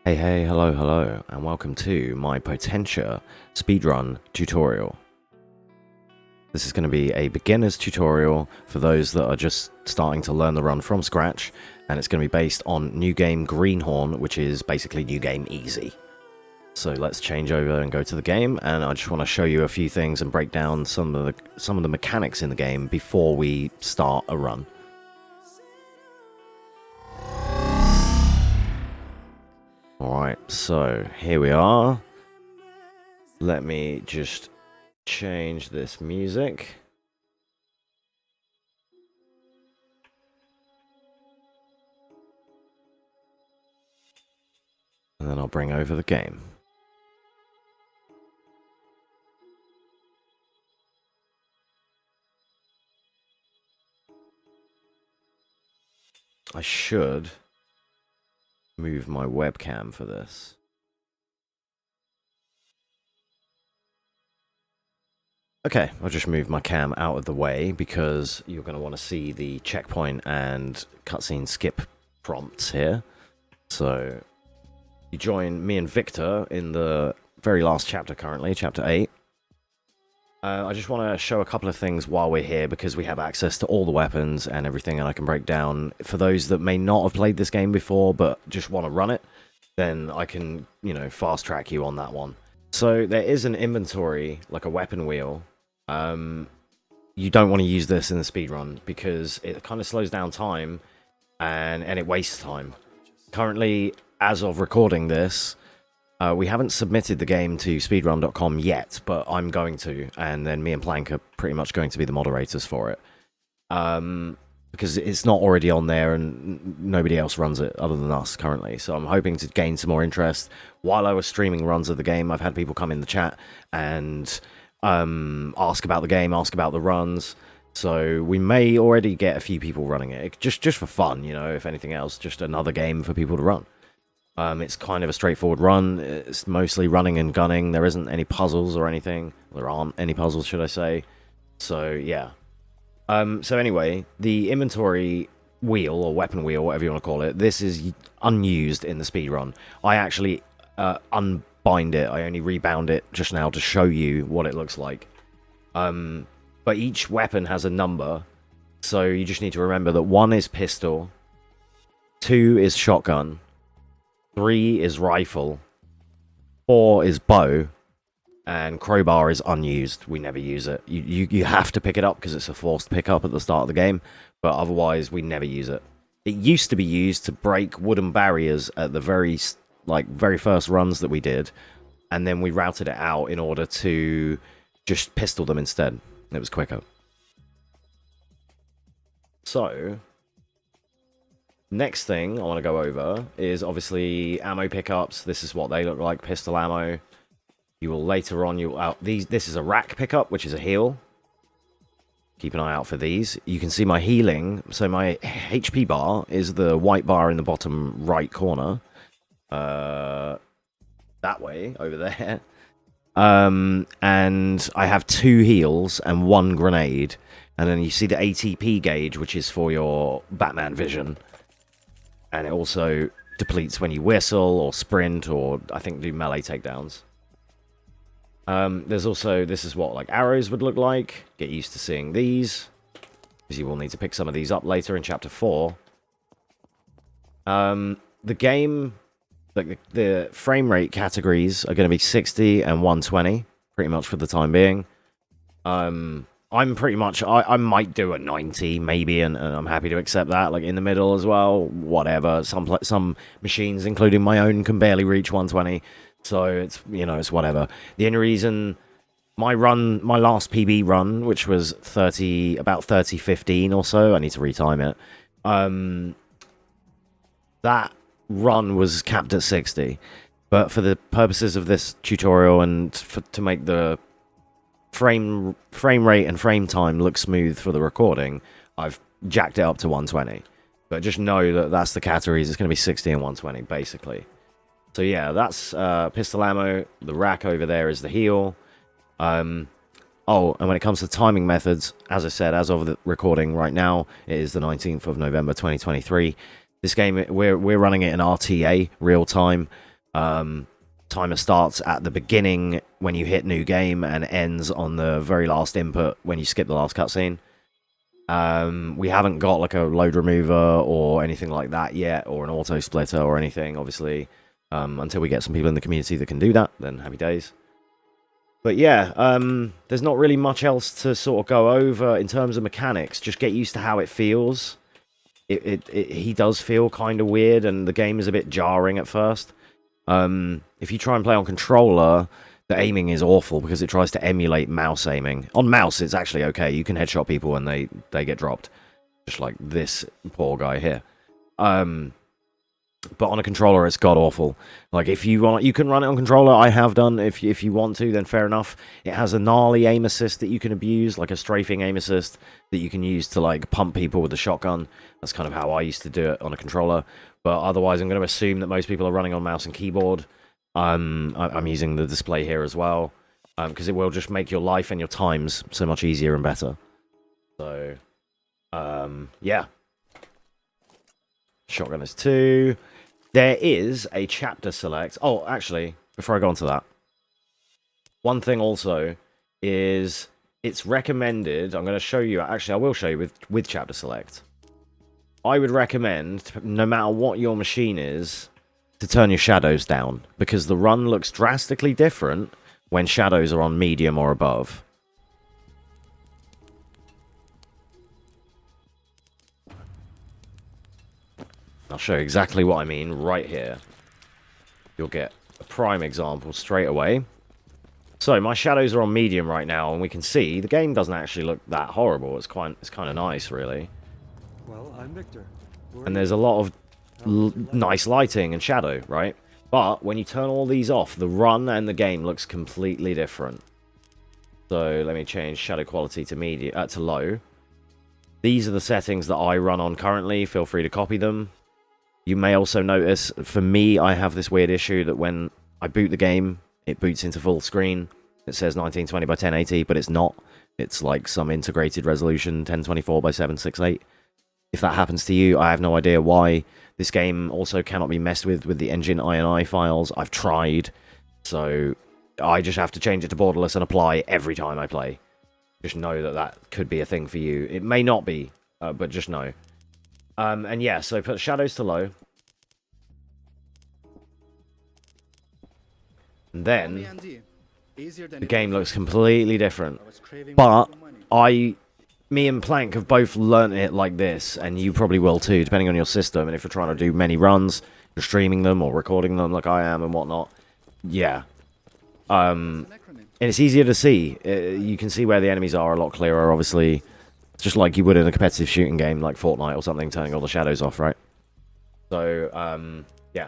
Hey, hello, and welcome to my Potentia speedrun tutorial. This is going to be a beginner's tutorial for those that are just starting to learn the run from scratch, and it's going to be based on New Game Greenhorn, which is basically New Game Easy. So let's change over and go to the game, and I just want to show you a few things and break down some of the mechanics in the game before we start a run. Alright, so here we are. Let me just change this music. And then I'll bring over the game. I should move my webcam for this. Okay, I'll just move my cam out of the way because you're going to want to see the checkpoint and cutscene skip prompts here. So you join me and Victor in the very last chapter currently, chapter 8. I just want to show a couple of things while we're here because we have access to all the weapons and everything, and I can break down. For those that may not have played this game before but just want to run it, then I can, fast track you on that one. So there is an inventory, like a weapon wheel. You don't want to use this in the speedrun because it kind of slows down time and it wastes time. Currently, as of recording this, we haven't submitted the game to speedrun.com yet, but I'm going to, and then me and Plank are pretty much going to be the moderators for it. Because it's not already on there and nobody else runs it other than us currently. So I'm hoping to gain some more interest. While I was streaming runs of the game, I've had people come in the chat and ask about the game, ask about the runs. So we may already get a few people running it, just for fun, if anything else, just another game for people to run. It's kind of a straightforward run. It's mostly running and gunning. There isn't any puzzles or anything. There aren't any puzzles, should I say. So, yeah. So anyway, the inventory wheel, or weapon wheel, whatever you want to call it, this is unused in the speedrun. I actually unbind it. I only rebound it just now to show you what it looks like. But each weapon has a number, so you just need to remember that 1 is pistol, 2 is shotgun, 3 is rifle, 4 is bow, and crowbar is unused. We never use it. You have to pick it up because it's a forced pickup at the start of the game, but otherwise we never use it. It used to be used to break wooden barriers at the very first runs that we did, and then we routed it out in order to just pistol them instead. It was quicker. So next thing I want to go over is obviously ammo pickups. This is what they look like, pistol ammo. You will later on, this is a rack pickup, which is a heal. Keep an eye out for these. You can see my healing. So my HP bar is the white bar in the bottom right corner. That way, over there. And I have 2 heals and 1 grenade. And then you see the ATP gauge, which is for your Batman vision. And it also depletes when you whistle or sprint or, I think, do melee takedowns. There's also, this is what arrows would look like. Get used to seeing these, because you will need to pick some of these up later in chapter 4. The game, the frame rate categories are going to be 60 and 120, pretty much for the time being. I'm pretty much, I might do a 90 maybe, and I'm happy to accept that, in the middle as well, whatever. Some machines, including my own, can barely reach 120. So it's, it's whatever. The only reason my last PB run, which was about 30:15 or so, I need to retime it. That run was capped at 60. But for the purposes of this tutorial and to make the frame rate and frame time look smooth for the recording, I've jacked it up to 120. But just know that that's the categories. It's going to be 60 and 120, basically. So yeah, that's pistol ammo. The rack over there is the heal. Oh, and when it comes to timing methods, as I said, as of the recording right now, it is the 19th of November 2023. This game, we're running it in RTA, real time. Timer starts at the beginning when you hit new game and ends on the very last input when you skip the last cutscene. We haven't got like a load remover or anything like that yet, or an auto splitter or anything, obviously. Until we get some people in the community that can do that, then happy days. But yeah, there's not really much else to sort of go over in terms of mechanics. Just get used to how it feels. He does feel kind of weird, and the game is a bit jarring at first. If you try and play on controller, the aiming is awful because it tries to emulate mouse aiming. On mouse, it's actually okay. You can headshot people and they get dropped. Just like this poor guy here. But on a controller, it's god-awful. Like, if you want, you can run it on controller. I have done. If you want to, then fair enough. It has a gnarly aim assist that you can abuse, like a strafing aim assist that you can use to, like, pump people with a shotgun. That's kind of how I used to do it on a controller. But otherwise, I'm going to assume that most people are running on mouse and keyboard. I'm using the display here as well, because it will just make your life and your times so much easier and better. So, yeah. Shotgun is 2. There is a chapter select. Oh, actually, before I go on to that, one thing also is it's recommended. I'm going to show you. Actually, I will show you with chapter select. I would recommend, no matter what your machine is, to turn your shadows down, because the run looks drastically different when shadows are on medium or above. I'll show you exactly what I mean right here. You'll get a prime example straight away. So my shadows are on medium right now, and we can see the game doesn't actually look that horrible. It's kind of nice, really. Well, I'm Victor. And there's a lot of nice lighting and shadow, right? But when you turn all these off, the run and the game looks completely different. So let me change shadow quality to to low. These are the settings that I run on currently. Feel free to copy them. You may also notice, for me, I have this weird issue that when I boot the game, it boots into full screen. It says 1920 by 1080, but it's not. It's like some integrated resolution, 1024 by 768. If that happens to you, I have no idea why. This game also cannot be messed with the engine INI files. I've tried, so I just have to change it to borderless and apply every time I play. Just know that that could be a thing for you. It may not be, but just know. And yeah, so put shadows to low. And then the game looks completely different. But me and Plank have both learnt it like this, and you probably will too, depending on your system. And if you're trying to do many runs, you're streaming them or recording them like I am and whatnot. Yeah. And it's easier to see. You can see where the enemies are a lot clearer, obviously. Just like you would in a competitive shooting game like Fortnite or something, turning all the shadows off, right? So, yeah.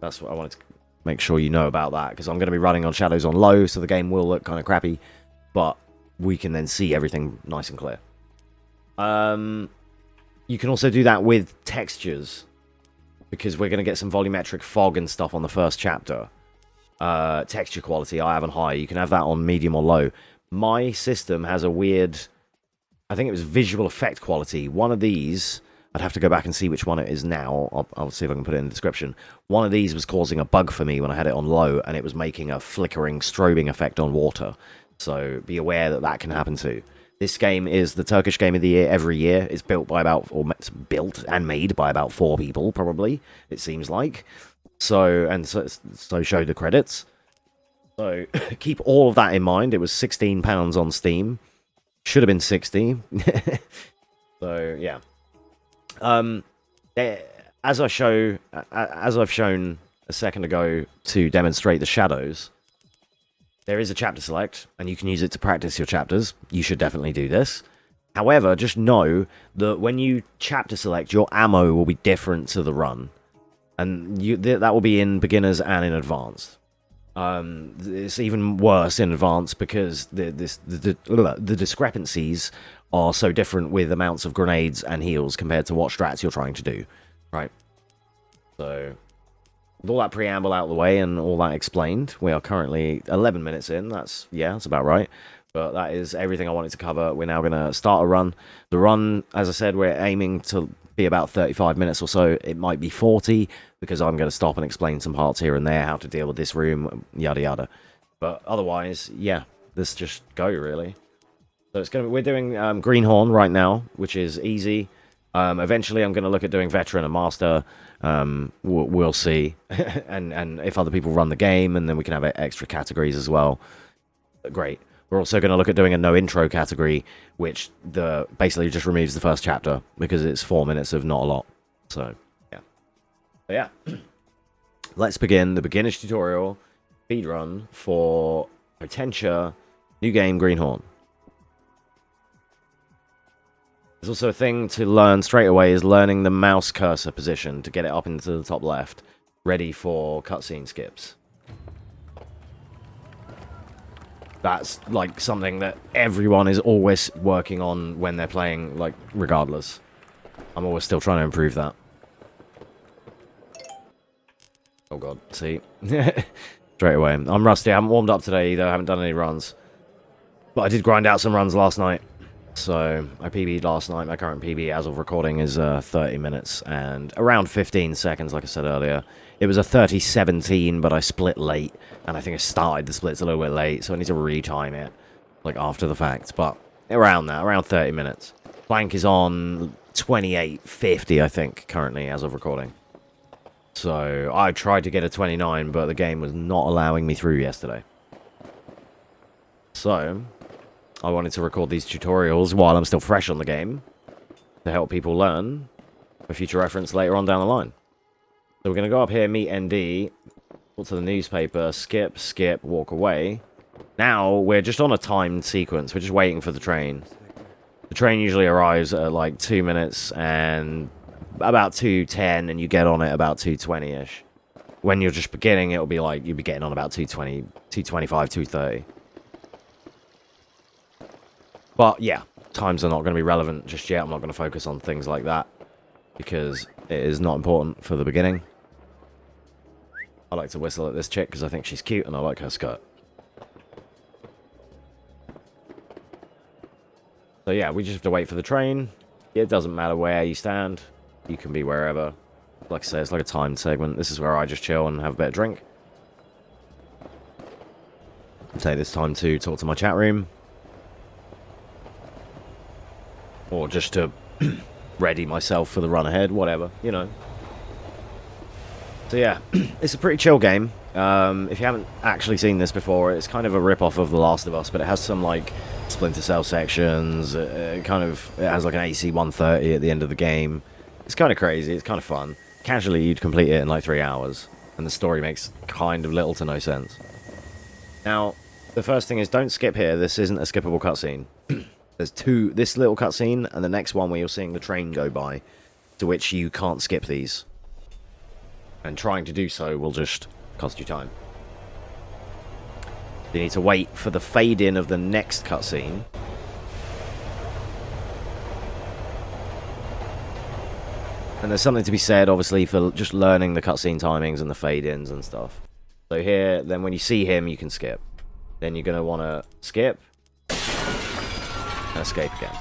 That's what I wanted to make sure you know about that, because I'm going to be running on shadows on low, so the game will look kind of crappy, but we can then see everything nice and clear. You can also do that with textures, because we're going to get some volumetric fog and stuff on the first chapter. Texture quality, I have on high. You can have that on medium or low. My system has a weird... I think it was visual effect quality. One of these, I'd have to go back and see which one it is now. I'll see if I can put it in the description. One of these was causing a bug for me when I had it on low, and it was making a flickering, strobing effect on water. So be aware that that can happen too. This game is the Turkish Game of the Year every year. It's built by it's built and made by about 4 people, probably, it seems like. So show the credits. So keep all of that in mind. It was £16 on Steam. Should have been 60. So yeah. As I've shown a second ago to demonstrate the shadows, there is a chapter select, and you can use it to practice your chapters. You should definitely do this. However, just know that when you chapter select, your ammo will be different to the run, and that will be in beginners and in advanced. It's even worse in advance because the discrepancies are so different with amounts of grenades and heals compared to what strats you're trying to do, right? So, with all that preamble out of the way and all that explained, we are currently 11 minutes in. That's about right. But that is everything I wanted to cover. We're now going to start a run. The run, as I said, we're aiming to be about 35 minutes or so. It might be 40 because I'm going to stop and explain some parts here and there, how to deal with this room, yada yada. But otherwise, yeah, let's just go really. So it's going to we're doing Greenhorn right now, which is easy. Eventually, I'm going to look at doing Veteran and Master. We'll see, and if other people run the game, and then we can have extra categories as well. Great. We're also going to look at doing a no intro category, which basically just removes the first chapter because it's 4 minutes of not a lot. So yeah, but yeah. Let's begin the beginner's tutorial speedrun for Potentia, new game Greenhorn. There's also a thing to learn straight away is learning the mouse cursor position to get it up into the top left, ready for cutscene skips. That's like something that everyone is always working on when they're playing, like regardless. I'm always still trying to improve that. Oh god, see? Straight away. I'm rusty, I haven't warmed up today either, I haven't done any runs. But I did grind out some runs last night. So, I PB'd last night. My current PB as of recording is 30 minutes and around 15 seconds, like I said earlier. It was a 30-17, but I split late, and I think I started the splits a little bit late, so I need to retime it, like, after the fact. But around that, around 30 minutes. Plank is on 28.50, I think, currently, as of recording. So, I tried to get a 29, but the game was not allowing me through yesterday. So I wanted to record these tutorials while I'm still fresh on the game to help people learn for future reference later on down the line. So we're going to go up here, meet ND, go to the newspaper, skip, walk away. Now we're just on a timed sequence. We're just waiting for the train. The train usually arrives at like 2 minutes and about 2:10, and you get on it about 2:20-ish. When you're just beginning, it'll be like you'll be getting on about 2:20, 2:25, 2:30. But yeah, times are not going to be relevant just yet. I'm not going to focus on things like that because it is not important for the beginning. I like to whistle at this chick because I think she's cute and I like her skirt. So yeah, we just have to wait for the train. It doesn't matter where you stand. You can be wherever. Like I say, it's like a timed segment. This is where I just chill and have a bit of drink. Take this time to talk to my chat room. Or just to ready myself for the run ahead, whatever, you know. So yeah, it's a pretty chill game. If you haven't actually seen this before, it's kind of a rip-off of The Last of Us, but it has some, like, Splinter Cell sections. It has, like, an AC-130 at the end of the game. It's kind of crazy. It's kind of fun. Casually, you'd complete it in, like, 3 hours, and the story makes kind of little to no sense. Now, the first thing is don't skip here. This isn't a skippable cutscene. There's this little cutscene, and the next one where you're seeing the train go by, to which you can't skip these. And trying to do so will just cost you time. You need to wait for the fade-in of the next cutscene. And there's something to be said, obviously, for just learning the cutscene timings and the fade-ins and stuff. So here, then when you see him, you can skip. Then you're going to want to skip. And escape again.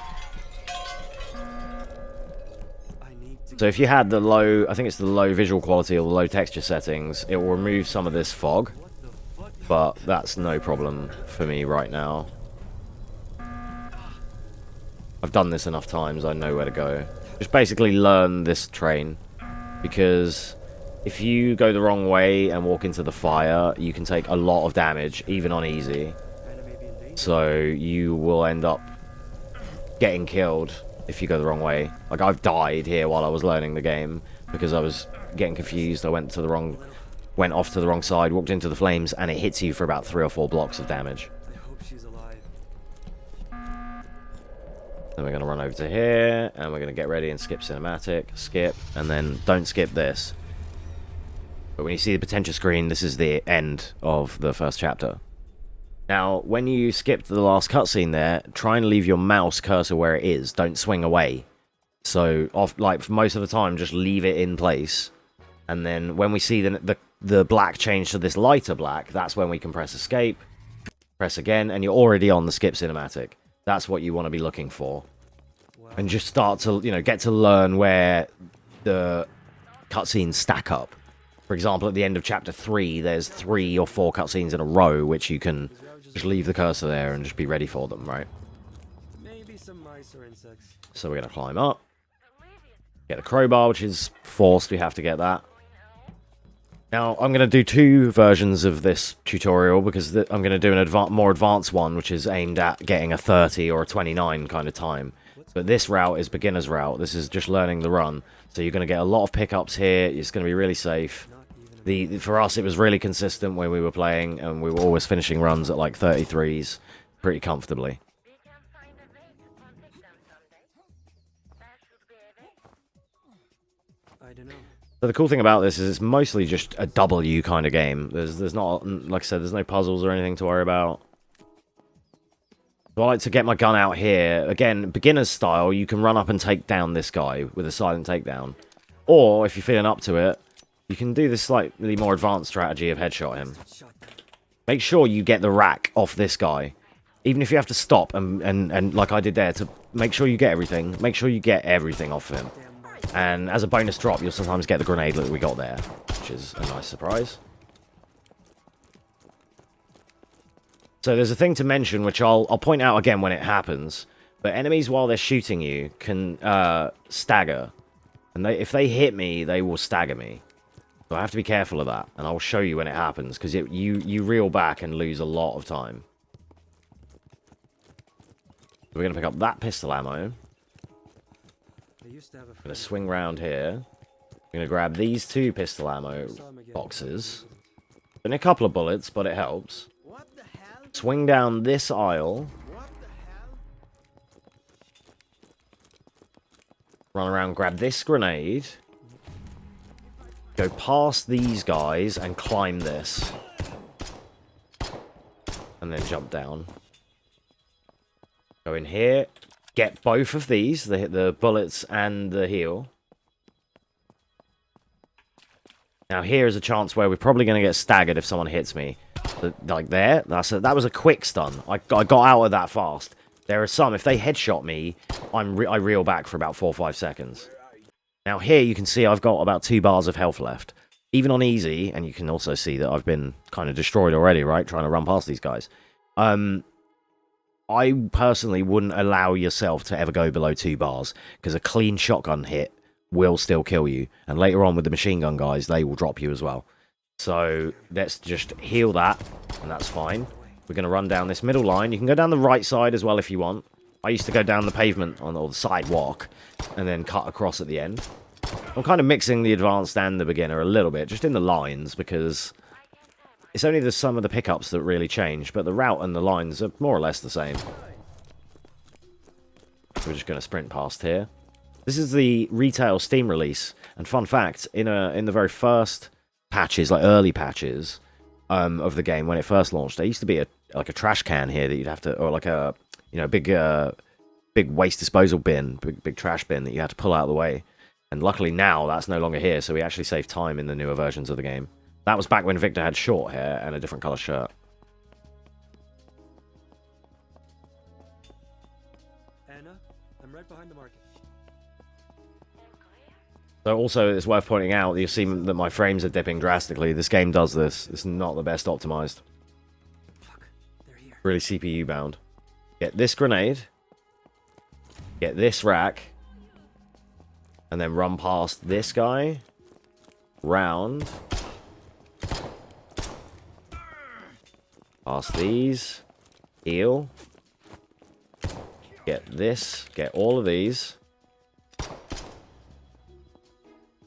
So if you had the low, I think it's the low visual quality or the low texture settings, it will remove some of this fog. But that's no problem for me right now. I've done this enough times, I know where to go. Just basically learn this train. Because if you go the wrong way and walk into the fire, you can take a lot of damage, even on easy. So you will end up getting killed if you go the wrong way. Like, I've died here while I was learning the game because I was getting confused. I went off to the wrong side, walked into the flames, and it hits you for about 3 or 4 blocks of damage. I hope she's alive. Then we're going to run over to here, and we're going to get ready and skip cinematic, skip, and then don't skip this. But when you see the Potentia screen, this is the end of the first chapter. Now, when you skip the last cutscene there, try and leave your mouse cursor where it is. Don't swing away. So, like, most of the time, just leave it in place. And then when we see the black change to this lighter black, that's when we can press escape. Press again, and you're already on the skip cinematic. That's what you want to be looking for. Wow, and just start to, you know, get to learn where the cutscenes stack up. For example, at the end of chapter 3, there's 3 or 4 cutscenes in a row, which you can just leave the cursor there and just be ready for them, right? Maybe some mice or insects. So we're going to climb up. Get the crowbar, which is forced. We have to get that. Now, I'm going to do 2 versions of this tutorial, because I'm going to do an more advanced one, which is aimed at getting a 30 or a 29 kind of time. But this route is beginner's route. This is just learning the run. So you're going to get a lot of pickups here. It's going to be really safe. For us, it was really consistent when we were playing, and we were always finishing runs at like 33s pretty comfortably. I don't know. So the cool thing about this is it's mostly just a W kind of game. There's not, like I said, there's no puzzles or anything to worry about. So I like to get my gun out here. Again, beginner's style, you can run up and take down this guy with a silent takedown. Or, if you're feeling up to it, you can do this slightly more advanced strategy of headshot him. Make sure you get the rack off this guy. Even if you have to stop and like I did there, to make sure you get everything. Make sure you get everything off him. And as a bonus drop, you'll sometimes get the grenade that we got there, which is a nice surprise. So there's a thing to mention, which I'll point out again when it happens. But enemies, while they're shooting you, can stagger. And if they hit me, they will stagger me. So I have to be careful of that. And I'll show you when it happens, because you reel back and lose a lot of time. So we're going to pick up that pistol ammo. I'm going to swing round here. I'm going to grab these 2 pistol ammo boxes. Been a couple of bullets, but it helps. Swing down this aisle. Run around, grab this grenade. Go past these guys and climb this. And then jump down. Go in here. Get both of these, the bullets and the heal. Now here's a chance where we're probably going to get staggered if someone hits me. Like there, that was a quick stun. I got out of that fast. There are some, if they headshot me, I reel back for about 4 or 5 seconds. Now here you can see I've got about 2 bars of health left. Even on easy, and you can also see that I've been kind of destroyed already, right? Trying to run past these guys. I personally wouldn't allow yourself to ever go below 2 bars, because a clean shotgun hit will still kill you. And later on with the machine gun guys, they will drop you as well. So let's just heal that, and that's fine. We're going to run down this middle line. You can go down the right side as well if you want. I used to go down the pavement, or the sidewalk, and then cut across at the end. I'm kind of mixing the advanced and the beginner a little bit, just in the lines, because it's only some of the pickups that really change, but the route and the lines are more or less the same. We're just going to sprint past here. This is the retail Steam release, and fun fact, in the very first patches, like early patches of the game when it first launched, there used to be like a trash can here that you'd have to, or like a big waste disposal bin, big trash bin that you had to pull out of the way. And luckily now that's no longer here, so we actually save time in the newer versions of the game. That was back when Victor had short hair and a different colour shirt. Anna, I'm right behind the market. So also, it's worth pointing out, you see that my frames are dipping drastically. This game does this. It's not the best optimized. Fuck, they're here. Really CPU bound. Get this grenade. Get this rack. And then run past this guy. Round. Past these. Heal. Get this. Get all of these.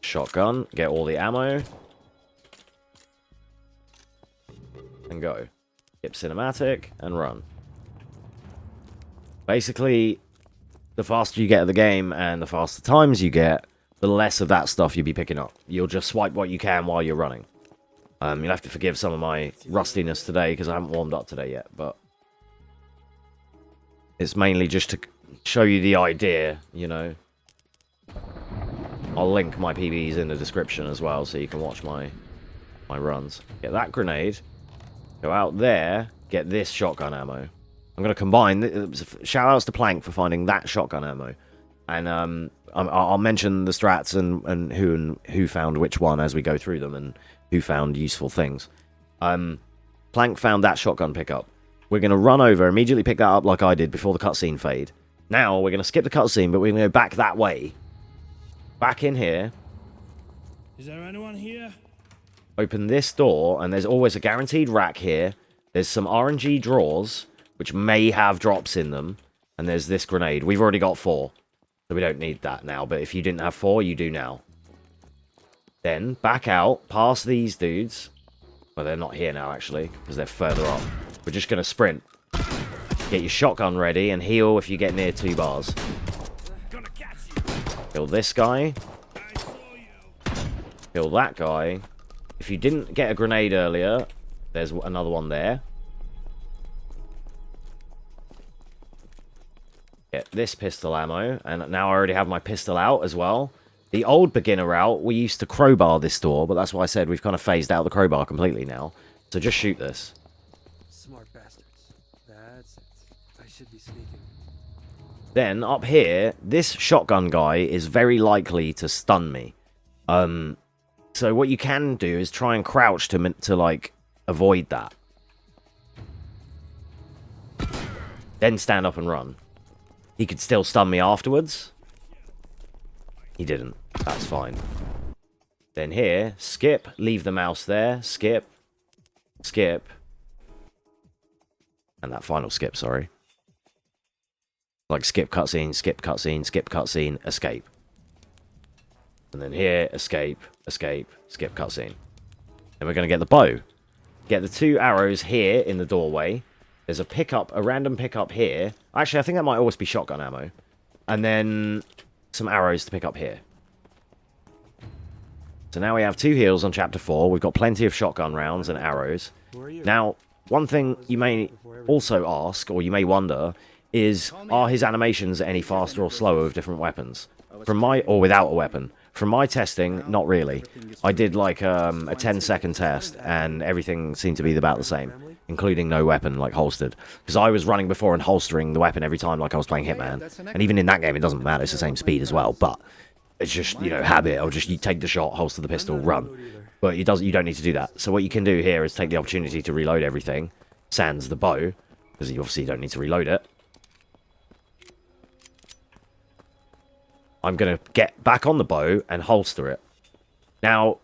Shotgun, get all the ammo, and go. Skip cinematic, and run. Basically, the faster you get at the game, and the faster times you get, the less of that stuff you'll be picking up. You'll just swipe what you can while you're running. You'll have to forgive some of my rustiness today, because I haven't warmed up today yet, but it's mainly just to show you the idea, you know. I'll link my PBs in the description as well, so you can watch my runs. Get that grenade. Go out there. Get this shotgun ammo. I'm going to combine... Shoutouts to Plank for finding that shotgun ammo. And I'll mention the strats and who found which one as we go through them and who found useful things. Plank found that shotgun pickup. We're going to run over, immediately pick that up like I did before the cutscene fade. Now we're going to skip the cutscene, but we're going to go back that way. Back in here. Is there anyone here? Open this door, and there's always a guaranteed rack here. There's some RNG drawers, which may have drops in them. And there's this grenade. We've already got 4. So we don't need that now, but if you didn't have 4, you do now. Then, back out, past these dudes. Well, they're not here now, actually, because they're further up. We're just going to sprint. Get your shotgun ready and heal if you get near 2 bars. Kill this guy. Kill that guy. If you didn't get a grenade earlier, there's another one there. Get this pistol ammo, and now I already have my pistol out as well. The old beginner route, we used to crowbar this door, but that's why I said we've kind of phased out the crowbar completely now. So just shoot this. Smart bastards. That's it. I should be sneaking. Then, up here, this shotgun guy is very likely to stun me. So what you can do is try and crouch to like, avoid that. Then stand up and run. He could still stun me afterwards. He didn't. That's fine. Then here, skip, leave the mouse there, skip, skip. And that final skip, sorry. Like skip cutscene, skip cutscene, skip cutscene, escape. And then here, escape, escape, skip cutscene. And we're going to get the bow. Get the 2 arrows here in the doorway. There's a pickup, a random pickup here. Actually, I think that might always be shotgun ammo. And then some arrows to pick up here. So now we have 2 heals on chapter 4. We've got plenty of shotgun rounds and arrows. Now, one thing you may also ask, or you may wonder, is are his animations any faster or slower with different weapons? Or without a weapon? From my testing, not really. I did like a 10-second test, and everything seemed to be about the same, including no weapon, like holstered. Because I was running before and holstering the weapon every time like I was playing Hitman. And even in that game, it doesn't matter, it's the same speed as well. But it's just, you know, habit. I'll just, you take the shot, holster the pistol, run. But you don't need to do that. So what you can do here is take the opportunity to reload everything, sans the bow, because you obviously don't need to reload it. I'm going to get back on the bow and holster it. Now,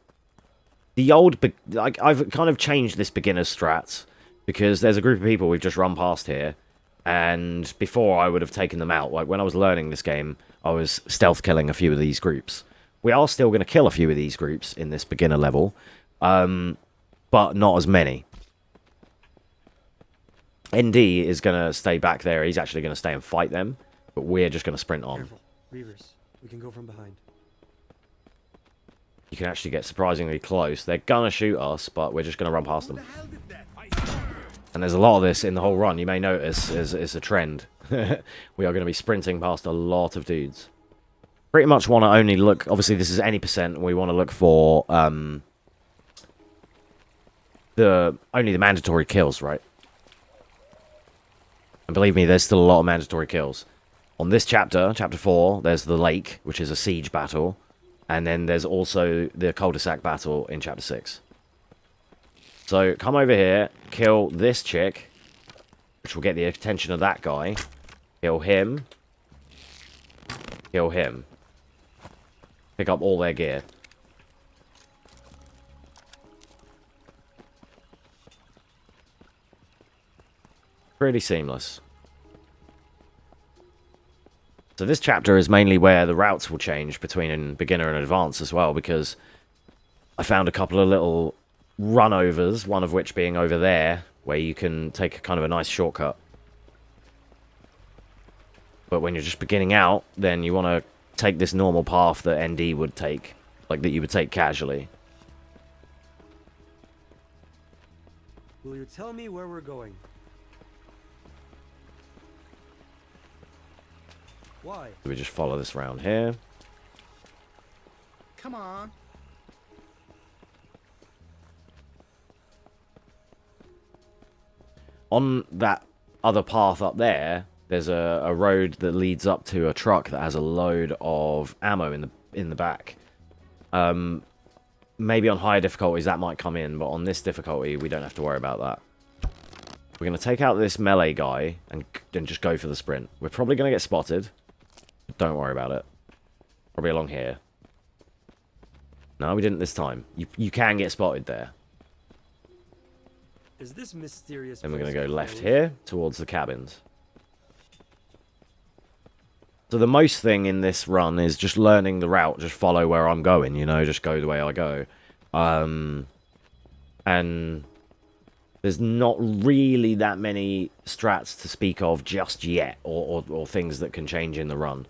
the old... I've kind of changed this beginner's strats, because there's a group of people we've just run past here, and before I would have taken them out. Like, when I was learning this game, I was stealth killing a few of these groups. We are still going to kill a few of these groups in this beginner level, but not as many. ND is going to stay back there. He's actually going to stay and fight them, but we're just going to sprint on. Careful. Reavers. We can go from behind. You can actually get surprisingly close. They're going to shoot us, but we're just going to run past them. And there's a lot of this in the whole run. You may notice it's a trend. We are going to be sprinting past a lot of dudes. Pretty much want to only look... Obviously, this is any percent. We want to look for only the mandatory kills, right? And believe me, there's still a lot of mandatory kills. On this chapter, chapter 4, there's the lake, which is a siege battle. And then there's also the cul-de-sac battle in chapter 6. So, come over here, kill this chick, which will get the attention of that guy. Kill him. Kill him. Pick up all their gear. Pretty seamless. So this chapter is mainly where the routes will change between beginner and advanced as well, because I found a couple of little run-overs, one of which being over there, where you can take kind of a nice shortcut. But when you're just beginning out, then you want to take this normal path that ND would take, like that you would take casually. Will you tell me where we're going? Why? We just follow this around here. Come on. On that other path up there, there's a road that leads up to a truck that has a load of ammo in the back. Maybe on higher difficulties that might come in, but on this difficulty we don't have to worry about that. We're going to take out this melee guy and just go for the sprint. We're probably going to get spotted, but don't worry about it. Probably along here. No, we didn't this time. You can get spotted there. Is this mysterious? Then we're going to place go left closed? here towards the cabins. So the most thing in this run is just learning the route, just follow where I'm going, you know, just go the way I go. And there's not really that many strats to speak of just yet, or things that can change in the run.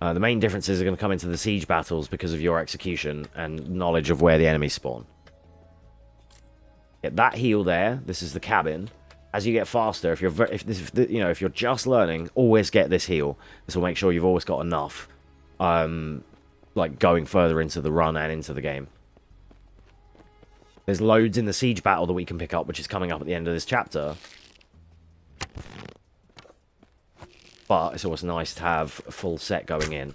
The main differences are going to come into the siege battles because of your execution and knowledge of where the enemies spawn. Get that heal there. This is the cabin. As you get faster, if you're just learning, always get this heal. This will make sure you've always got enough, like going further into the run and into the game. There's loads in the siege battle that we can pick up, which is coming up at the end of this chapter. But it's always nice to have a full set going in,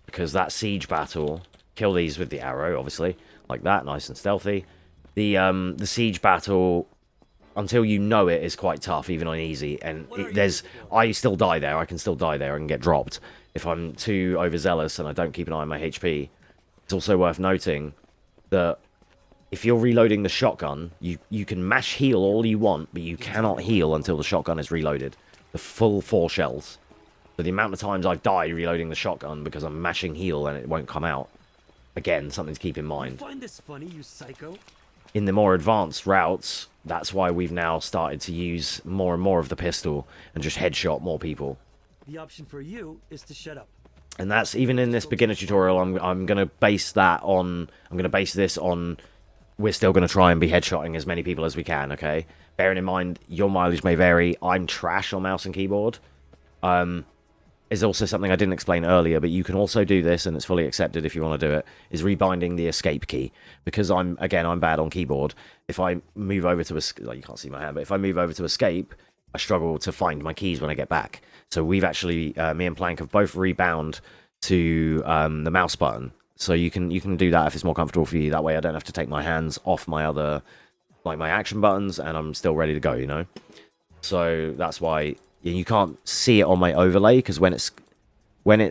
because that siege battle, kill these with the arrow, obviously, like that, nice and stealthy. The siege battle, until you know it, is quite tough, even on easy. And I still die there. I can still die there and get dropped if I'm too overzealous and I don't keep an eye on my HP. It's also worth noting that if you're reloading the shotgun, you can mash heal all you want, but you cannot heal until the shotgun is reloaded. The full 4 shells. So the amount of times I've died reloading the shotgun because I'm mashing heal and it won't come out. Again, something to keep in mind. You find this funny, you psycho? In the more advanced routes, that's why we've now started to use more and more of the pistol and just headshot more people. The option for you is to shut up. And that's even in this beginner tutorial. I'm going to base that on. I'm going to base this on. We're still going to try and be headshotting as many people as we can. Okay, bearing in mind your mileage may vary. I'm trash on mouse and keyboard. Is also something I didn't explain earlier, but you can also do this, and it's fully accepted if you want to do it, is rebinding the escape key. Because I'm bad on keyboard. If I move over to, like, you can't see my hand, but if I move over to escape, I struggle to find my keys when I get back. So we've actually, me and Plank have both rebound to the mouse button. So you can do that if it's more comfortable for you. That way I don't have to take my hands off my other, like my action buttons, and I'm still ready to go, you know? So that's why you can't see it on my overlay, because when it's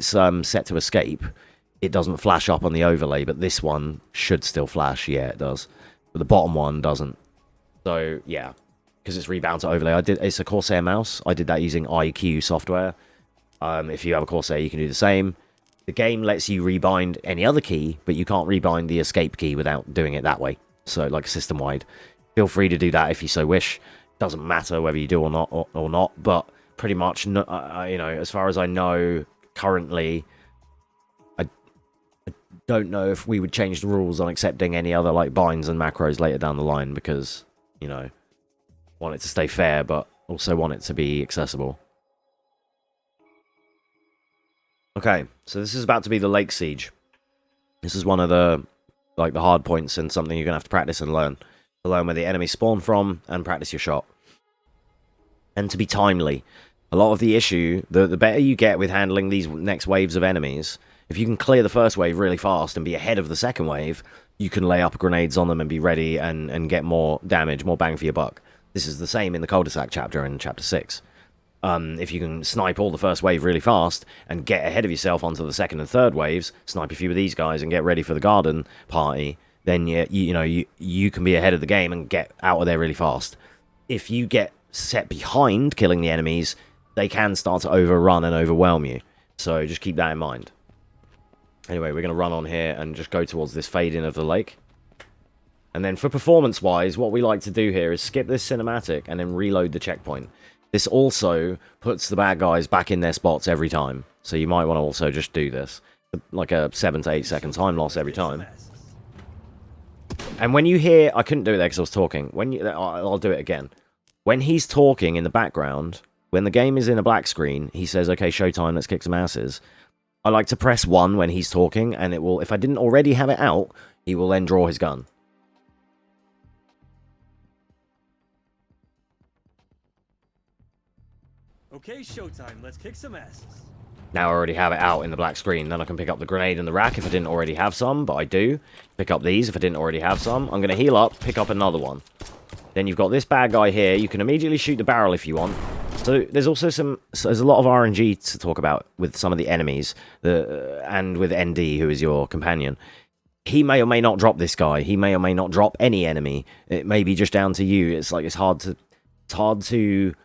set to escape, it doesn't flash up on the overlay, but this one should still flash. Yeah, it does. But the bottom one doesn't. So, yeah. Because it's rebound to overlay. It's a Corsair mouse. I did that using IQ software. If you have a Corsair, you can do the same. The game lets you rebind any other key, but you can't rebind the escape key without doing it that way. So, like, system-wide. Feel free to do that if you so wish. Doesn't matter whether you do or not, but pretty much, you know, as far as I know, currently, I don't know if we would change the rules on accepting any other, like, binds and macros later down the line, because, you know, want it to stay fair, but also want it to be accessible. Okay, so this is about to be the Lake Siege. This is one of the, like, the hard points, and something you're going to have to practice and learn. To learn where the enemy spawn from, and practice your shot. And to be timely. A lot of the issue, the better you get with handling these next waves of enemies, if you can clear the first wave really fast and be ahead of the second wave, you can lay up grenades on them and be ready and get more damage, more bang for your buck. This is the same in the cul-de-sac chapter in chapter 6. If you can snipe all the first wave really fast and get ahead of yourself onto the second and third waves, snipe a few of these guys and get ready for the garden party, then you can be ahead of the game and get out of there really fast. If you get set behind killing the enemies, they can start to overrun and overwhelm you. So just keep that in mind. Anyway, we're going to run on here and just go towards this fade in of the lake. And then for performance-wise, what we like to do here is skip this cinematic and then reload the checkpoint. This also puts the bad guys back in their spots every time. So you might want to also just do this. Like a 7 to 8 second time loss every time. And when you hear... I couldn't do it there because I was talking. I'll do it again. When he's talking in the background, when the game is in a black screen, he says, okay, showtime, let's kick some asses. I like to press 1 when he's talking, and it will... If I didn't already have it out, he will then draw his gun. Okay, showtime. Let's kick some asses. Now I already have it out in the black screen. Then I can pick up the grenade in the rack if I didn't already have some, but I do. Pick up these if I didn't already have some. I'm going to heal up, pick up another one. Then you've got this bad guy here. You can immediately shoot the barrel if you want. So there's also there's a lot of RNG to talk about with some of the enemies, and with ND, who is your companion. He may or may not drop this guy. He may or may not drop any enemy. It may be just down to you. It's hard to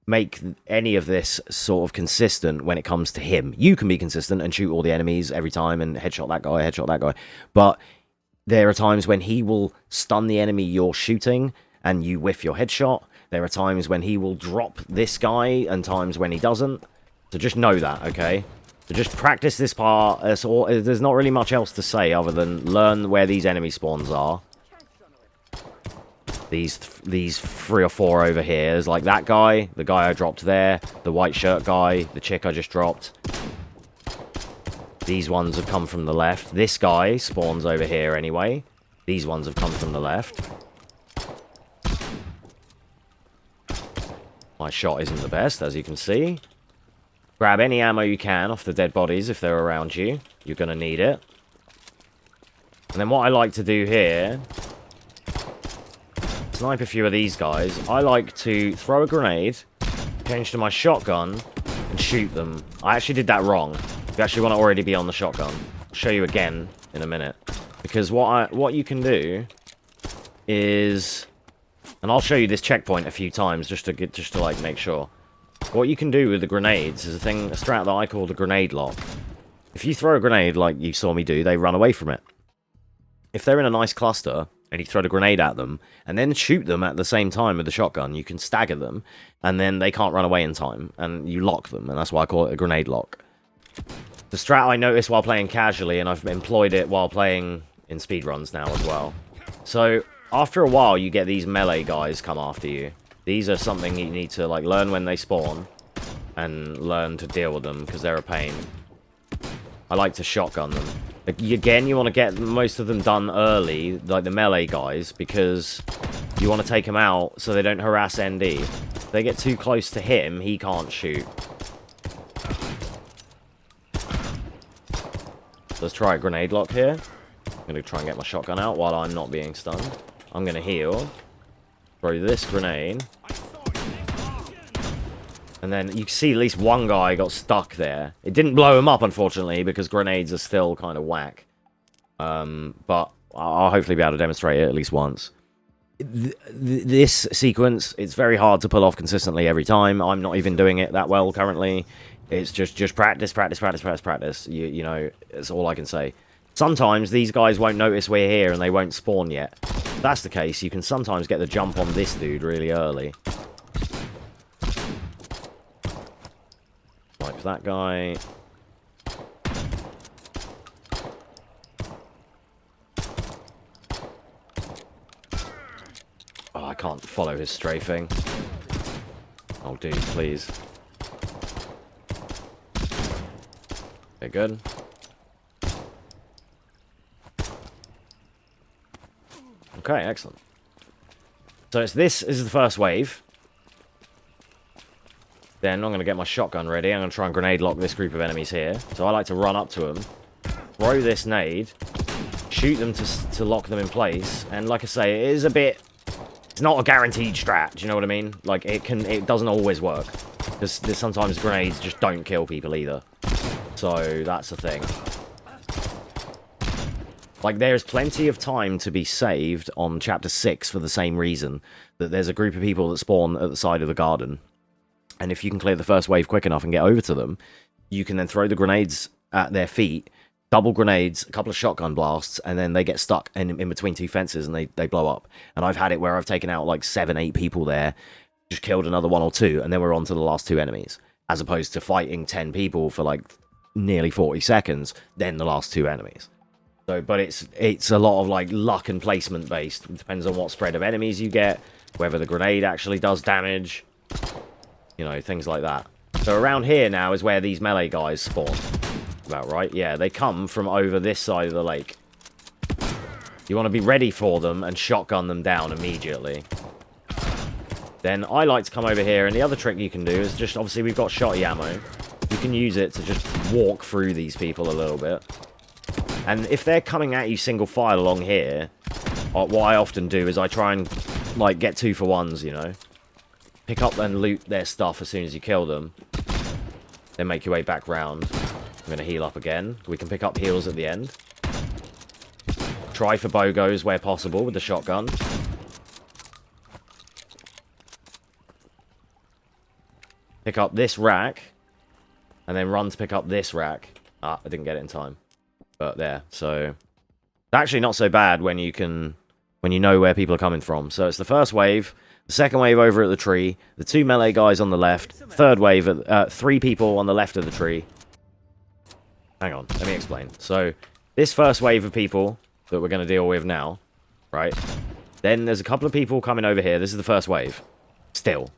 make any of this sort of consistent when it comes to him. You can be consistent and shoot all the enemies every time and headshot that guy, but there are times when he will stun the enemy you're shooting and you whiff your headshot. There are times when he will drop this guy and times when he doesn't. So just know that, okay? So just practice this part. There's not really much else to say other than learn where these enemy spawns are. These 3 or 4 over here. There's like that guy, the guy I dropped there, the white shirt guy, the chick I just dropped. These ones have come from the left. This guy spawns over here anyway. These ones have come from the left. My shot isn't the best, as you can see. Grab any ammo you can off the dead bodies if they're around you. You're going to need it. And then what I like to do here... snipe a few of these guys. I like to throw a grenade, change to my shotgun, and shoot them. I actually did that wrong. You actually want to already be on the shotgun. I'll show you again in a minute. Because what you can do is... and I'll show you this checkpoint a few times just to like make sure. What you can do with the grenades is a strat that I call the grenade lock. If you throw a grenade like you saw me do, they run away from it. If they're in a nice cluster and you throw a grenade at them and then shoot them at the same time with the shotgun, you can stagger them and then they can't run away in time and you lock them, and that's why I call it a grenade lock. The strat I noticed while playing casually, and I've employed it while playing in speedruns now as well. So after a while you get these melee guys come after you. These are something you need to like learn when they spawn and learn to deal with them because they're a pain. I like to shotgun them. Again, you want to get most of them done early, like the melee guys, because you want to take them out so they don't harass ND. If they get too close to him, he can't shoot. Let's try a grenade lock here. I'm going to try and get my shotgun out while I'm not being stunned. I'm going to heal. Throw this grenade. And then you can see at least one guy got stuck there. It didn't blow him up, unfortunately, because grenades are still kind of whack. But I'll hopefully be able to demonstrate it at least once. This sequence, it's very hard to pull off consistently every time. I'm not even doing it that well currently. It's just practice. You know, it's all I can say. Sometimes these guys won't notice we're here and they won't spawn yet. If that's the case, you can sometimes get the jump on this dude really early. Like that guy. Oh, I can't follow his strafing. Oh, dude, please. Okay, good. Okay, excellent. So this is the first wave. Then I'm going to get my shotgun ready. I'm going to try and grenade lock this group of enemies here. So I like to run up to them, throw this nade, shoot them to lock them in place. And like I say, it is a bit... it's not a guaranteed strat, do you know what I mean? Like, it doesn't always work. Because sometimes grenades just don't kill people either. So that's the thing. Like, there's plenty of time to be saved on Chapter 6 for the same reason. That there's a group of people that spawn at the side of the garden. And if you can clear the first wave quick enough and get over to them, you can then throw the grenades at their feet, double grenades, a couple of shotgun blasts, and then they get stuck in between two fences and they blow up. And I've had it where I've taken out like 7, 8 people there, just killed another 1 or 2, and then we're on to the last 2 enemies. As opposed to fighting 10 people for like nearly 40 seconds, then the last 2 enemies. So, but it's a lot of like luck and placement based. It depends on what spread of enemies you get, whether the grenade actually does damage, you know, things like that. So around here now is where these melee guys spawn. About right? Yeah, they come from over this side of the lake. You want to be ready for them and shotgun them down immediately. then I like to come over here, and the other trick you can do is just, obviously we've got shotty ammo. You can use it to just walk through these people a little bit. And if they're coming at you single file along here, what I often do is I try and, like, get 2-for-1s, you know. Pick up and loot their stuff as soon as you kill them. Then make your way back round. I'm going to heal up again. We can pick up heals at the end. Try for bogos where possible with the shotgun. Pick up this rack. And then run to pick up this rack. Ah, I didn't get it in time. But there, so... It's actually not so bad when you know where people are coming from. So it's the first wave, the second wave over at the tree, the 2 melee guys on the left, third wave, 3 people on the left of the tree. Hang on, let me explain. So, this first wave of people that we're going to deal with now, right? Then there's a couple of people coming over here. This is the first wave. Still.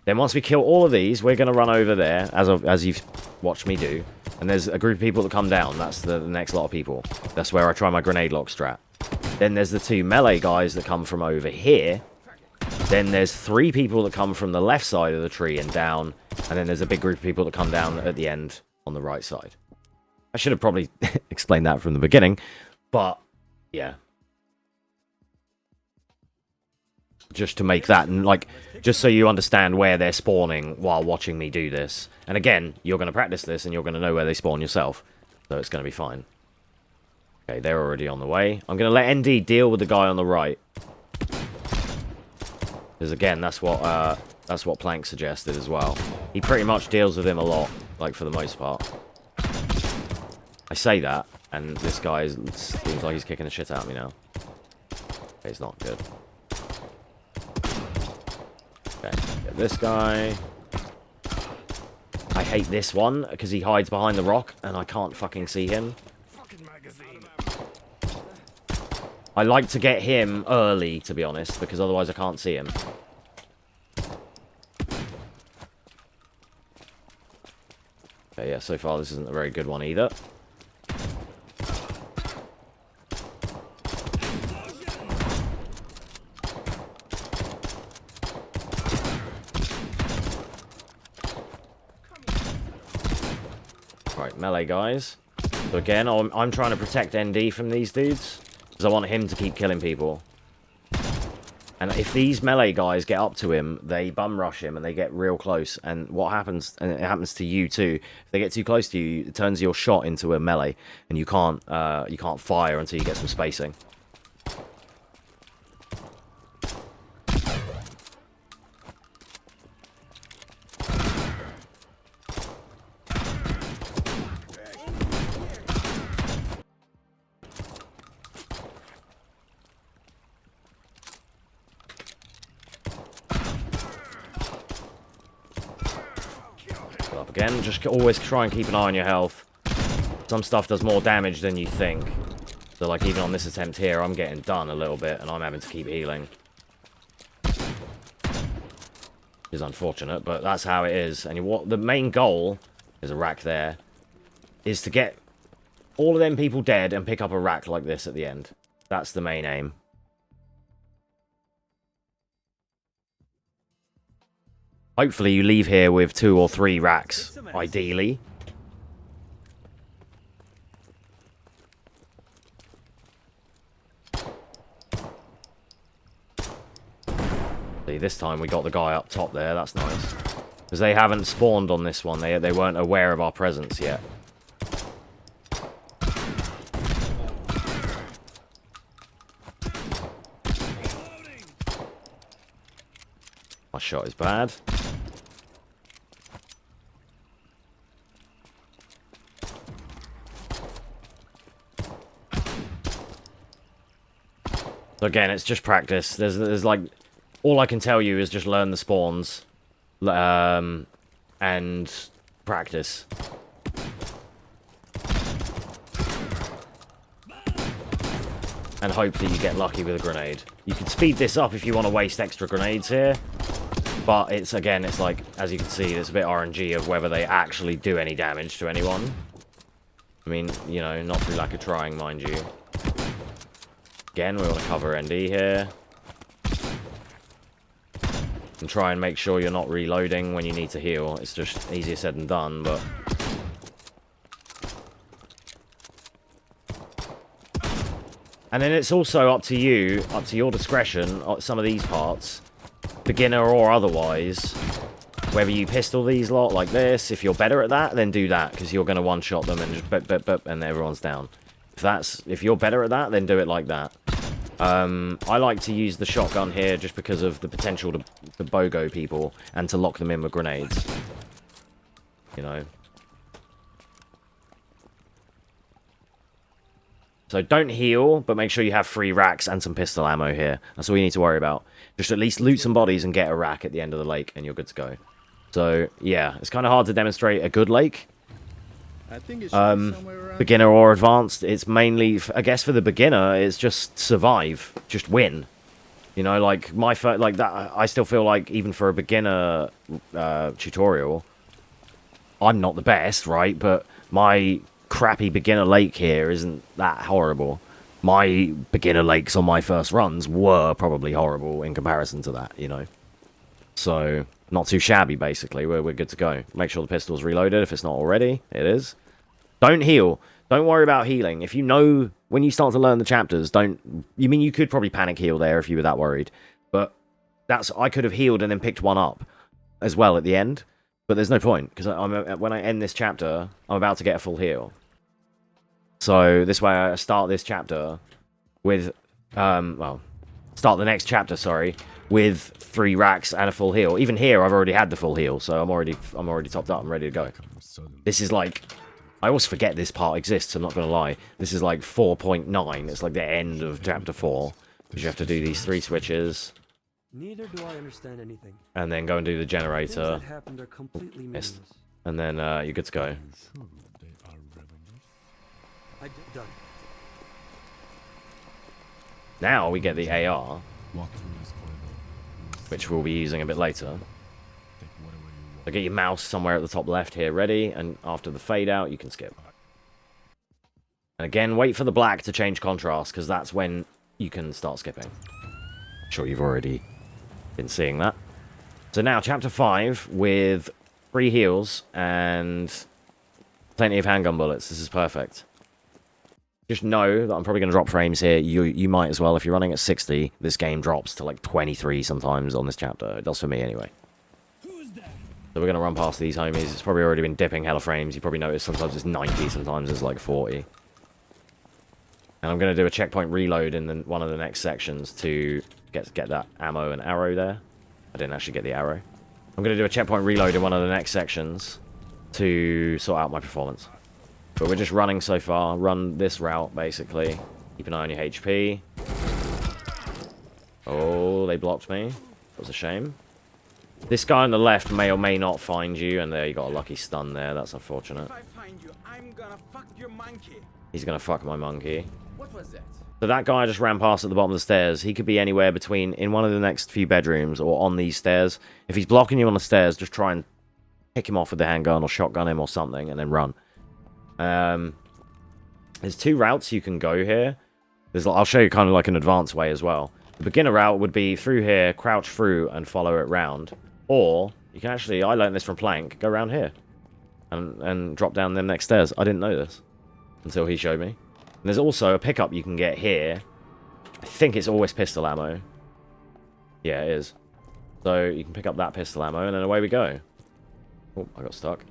Then once we kill all of these, we're going to run over there, as you've watched me do. And there's a group of people that come down. That's the next lot of people. That's where I try my grenade lock strat. Then there's the 2 melee guys that come from over here. Then there's 3 people that come from the left side of the tree and down. And then there's a big group of people that come down at the end on the right side. I should have probably explained that from the beginning. But, yeah. Just to make that, and like, just so you understand where they're spawning while watching me do this. And again, you're going to practice this and you're going to know where they spawn yourself. So it's going to be fine. Okay, they're already on the way. I'm going to let ND deal with the guy on the right. Because again, that's what Plank suggested as well. He pretty much deals with him a lot, like for the most part. I say that, and this guy seems like he's kicking the shit out of me now. Okay, he's not good. Okay, get this guy. I hate this one, because he hides behind the rock, and I can't fucking see him. I like to get him early, to be honest, because otherwise I can't see him. Okay, yeah, so far this isn't a very good one either. Right, melee guys. So again, I'm trying to protect ND from these dudes. Because I want him to keep killing people. And if these melee guys get up to him, they bum rush him and they get real close. And what happens, and it happens to you too, if they get too close to you, it turns your shot into a melee. And you can't fire until you get some spacing. Again, just always try and keep an eye on your health. Some stuff does more damage than you think. So, like, even on this attempt here, I'm getting done a little bit, and I'm having to keep healing. Which is unfortunate, but that's how it is. And what the main goal, there's a rack there, is to get all of them people dead and pick up a rack like this at the end. That's the main aim. Hopefully you leave here with 2 or 3 racks, ideally. See, this time we got the guy up top there, that's nice. Because they haven't spawned on this one, they weren't aware of our presence yet. My shot is bad. So again, it's just practice. There's like, all I can tell you is just learn the spawns, and practice. And hope that you get lucky with a grenade. You can speed this up if you want to waste extra grenades here. But it's, again, it's like, as you can see, there's a bit RNG of whether they actually do any damage to anyone. I mean, you know, not through lack of trying, mind you. Again, we want to cover ND here. And try and make sure you're not reloading when you need to heal. It's just easier said than done, but... And then it's also up to you, up to your discretion, some of these parts, beginner or otherwise, whether you pistol these lot like this. If you're better at that, then do that, because you're going to one-shot them and just bip, and everyone's down. If you're better at that, then do it like that. I like to use the shotgun here just because of the potential to BOGO people and to lock them in with grenades. You know. So don't heal, but make sure you have 3 racks and some pistol ammo here. That's all you need to worry about. Just at least loot some bodies and get a rack at the end of the lake, and you're good to go. So, yeah, it's kind of hard to demonstrate a good lake. I think it should be somewhere around Beginner or advanced. It's mainly, I guess, for the beginner, it's just survive. Just win. You know, like, like that. I still feel like, even for a beginner tutorial, I'm not the best, right? But my crappy beginner lake here isn't that horrible. My beginner lakes on my first runs were probably horrible in comparison to that, you know. So, not too shabby, basically. We're good to go. Make sure the pistol's reloaded if it's not already. It is. Don't heal. Don't worry about healing. If you know, when you start to learn the chapters, don't... You mean, you could probably panic heal there if you were that worried. But I could have healed and then picked one up as well at the end. But there's no point, because when I end this chapter, I'm about to get a full heal. So, this way I start this chapter with... well, start the next chapter, sorry, with 3 racks and a full heal. Even here, I've already had the full heal, so I'm already topped up. I'm ready to go. This is like... I always forget this part exists, I'm not going to lie. This is like 4.9. It's like the end of chapter 4. Because you have to do these 3 switches. Neither do I understand anything. And then go and do the Things generator. that happened are completely Missed. meaningless. And then you're good to go. Done. Now we get the AR, which we'll be using a bit later. So get your mouse somewhere at the top left here ready, and after the fade out, you can skip. And again, wait for the black to change contrast, because that's when you can start skipping. I'm sure you've already been seeing that. So now, chapter 5, with 3 heals and plenty of handgun bullets. This is perfect. Just know that I'm probably going to drop frames here. You might as well. If you're running at 60, this game drops to like 23 sometimes on this chapter. It does for me anyway. So we're going to run past these homies. It's probably already been dipping hella frames. You probably noticed sometimes it's 90, sometimes it's like 40. And I'm going to do a checkpoint reload in one of the next sections to get that ammo and arrow there. I didn't actually get the arrow. I'm going to do a checkpoint reload in one of the next sections to sort out my performance. But we're just running so far. Run this route, basically. Keep an eye on your HP. Oh, they blocked me. That was a shame. This guy on the left may or may not find you, and there you got a lucky stun there. That's unfortunate. If I find you, I'm gonna fuck your monkey. He's gonna fuck my monkey. What was that? So that guy just ran past at the bottom of the stairs. He could be anywhere between in one of the next few bedrooms or on these stairs. If he's blocking you on the stairs, just try and pick him off with the handgun or shotgun him or something, and then run. There's 2 routes you can go here. I'll show you kind of like an advanced way as well. The beginner route would be through here, crouch through, and follow it round. Or, you can actually, I learned this from Plank, go around here. And drop down them next stairs. I didn't know this until he showed me. And there's also a pickup you can get here. I think it's always pistol ammo. Yeah, it is. So, you can pick up that pistol ammo, and then away we go. Oh, I got stuck.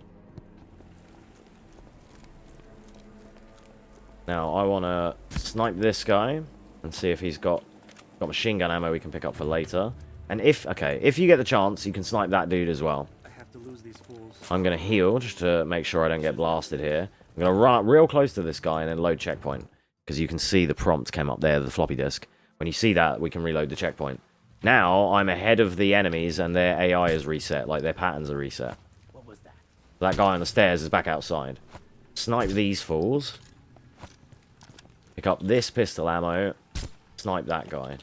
Now, I want to snipe this guy and see if he's got machine gun ammo we can pick up for later. And if you get the chance, you can snipe that dude as well. I have to lose these fools. I'm going to heal just to make sure I don't get blasted here. I'm going to run real close to this guy and then load checkpoint. Because you can see the prompt came up there, the floppy disk. When you see that, we can reload the checkpoint. Now, I'm ahead of the enemies and their AI is reset, like their patterns are reset. What was that? That guy on the stairs is back outside. Snipe these fools. Pick up this pistol ammo. Snipe that guy.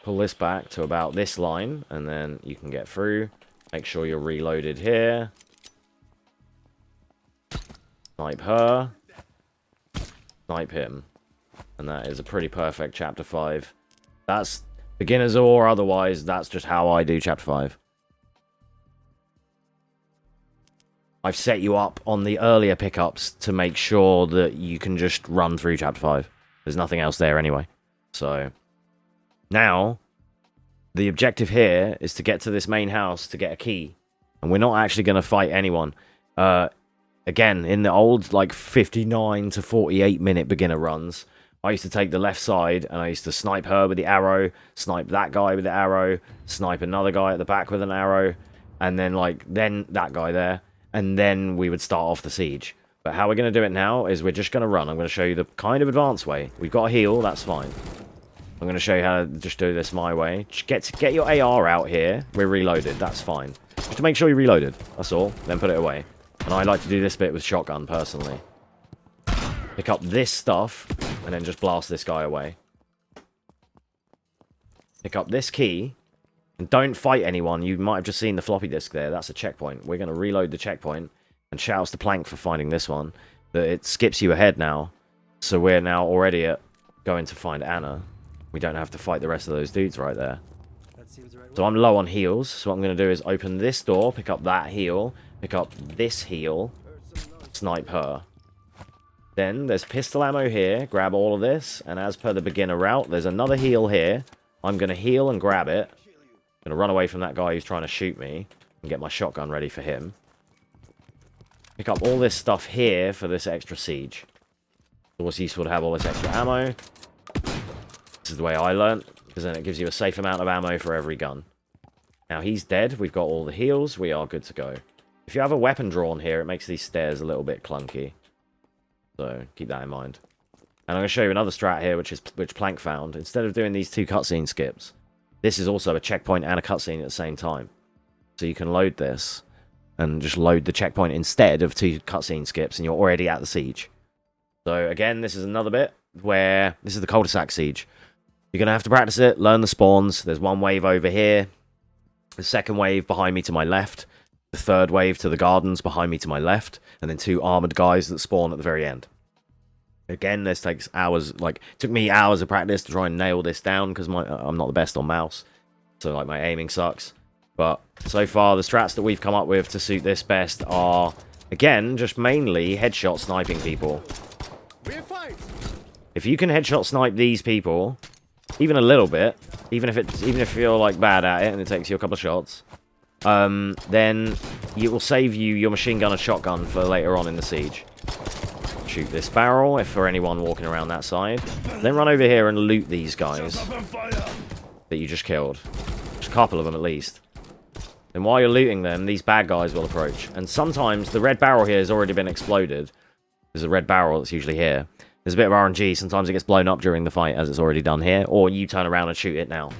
Pull this back to about this line, and then you can get through. Make sure you're reloaded here. Snipe her. Snipe him. And that is a pretty perfect chapter 5 That's beginners or otherwise, that's just how I do Chapter 5. I've set you up on the earlier pickups to make sure that you can just run through Chapter 5. There's nothing else there anyway. So, now, the objective here is to get to this main house to get a key. And we're not actually going to fight anyone. Again, in the old, like, 59 to 48 minute beginner runs, I used to take the left side, and I used to snipe her with the arrow, snipe that guy with the arrow, snipe another guy at the back with an arrow, and then, like, then that guy there, and then we would start off the siege. But how we're going to do it now is we're just going to run. I'm going to show you the kind of advanced way. We've got a heal, that's fine. I'm going to show you how to just do this my way. Just get your AR out here. We're reloaded, that's fine. Just to make sure you're reloaded, that's all. Then put it away. And I like to do this bit with shotgun, personally. Pick up this stuff, and then just blast this guy away. Pick up this key, and don't fight anyone. You might have just seen the floppy disk there. That's a checkpoint. We're going to reload the checkpoint, and shouts to Plank for finding this one. But it skips you ahead now, so we're now already at going to find Anna. We don't have to fight the rest of those dudes right there. That seems the right So way. I'm low on heals, so what I'm going to do is open this door, pick up that heal, pick up this heal, snipe her. Then there's pistol ammo here, grab all of this, and as per the beginner route, there's another heal here. I'm going to heal and grab it. I'm going to run away from that guy who's trying to shoot me, and get my shotgun ready for him. Pick up all this stuff here for this extra siege. It's always useful to have all this extra ammo. This is the way I learnt, because then it gives you a safe amount of ammo for every gun. Now he's dead, we've got all the heals, we are good to go. If you have a weapon drawn here, it makes these stairs a little bit clunky. So, keep that in mind. And I'm going to show you another strat here, which Plank found. Instead of doing these two cutscene skips, this is also a checkpoint and a cutscene at the same time. So you can load this, and just load the checkpoint instead of two cutscene skips, and you're already at the siege. So, again, this is another bit where... This is the cul-de-sac siege. You're going to have to practice it, learn the spawns. There's one wave over here. The second wave behind me to my left. The third wave to the gardens behind me to my left, and then two armored guys that spawn at the very end. Again, this takes hours, like, it took me hours of practice to try and nail this down, because I'm not the best on mouse, so, like, my aiming sucks. But, so far, the strats that we've come up with to suit this best are, again, just mainly headshot sniping people. If you can headshot snipe these people, even a little bit, even if you're, like, bad at it, and it takes you a couple of shots, then it will save you your machine gun and shotgun for later on in the siege. Shoot this barrel if for anyone walking around that side. Then run over here and loot these guys that you just killed. Just a couple of them at least. And while you're looting them, these bad guys will approach. And sometimes the red barrel here has already been exploded. There's a red barrel that's usually here. There's a bit of RNG. Sometimes it gets blown up during the fight as it's already done here. Or you turn around and shoot it now.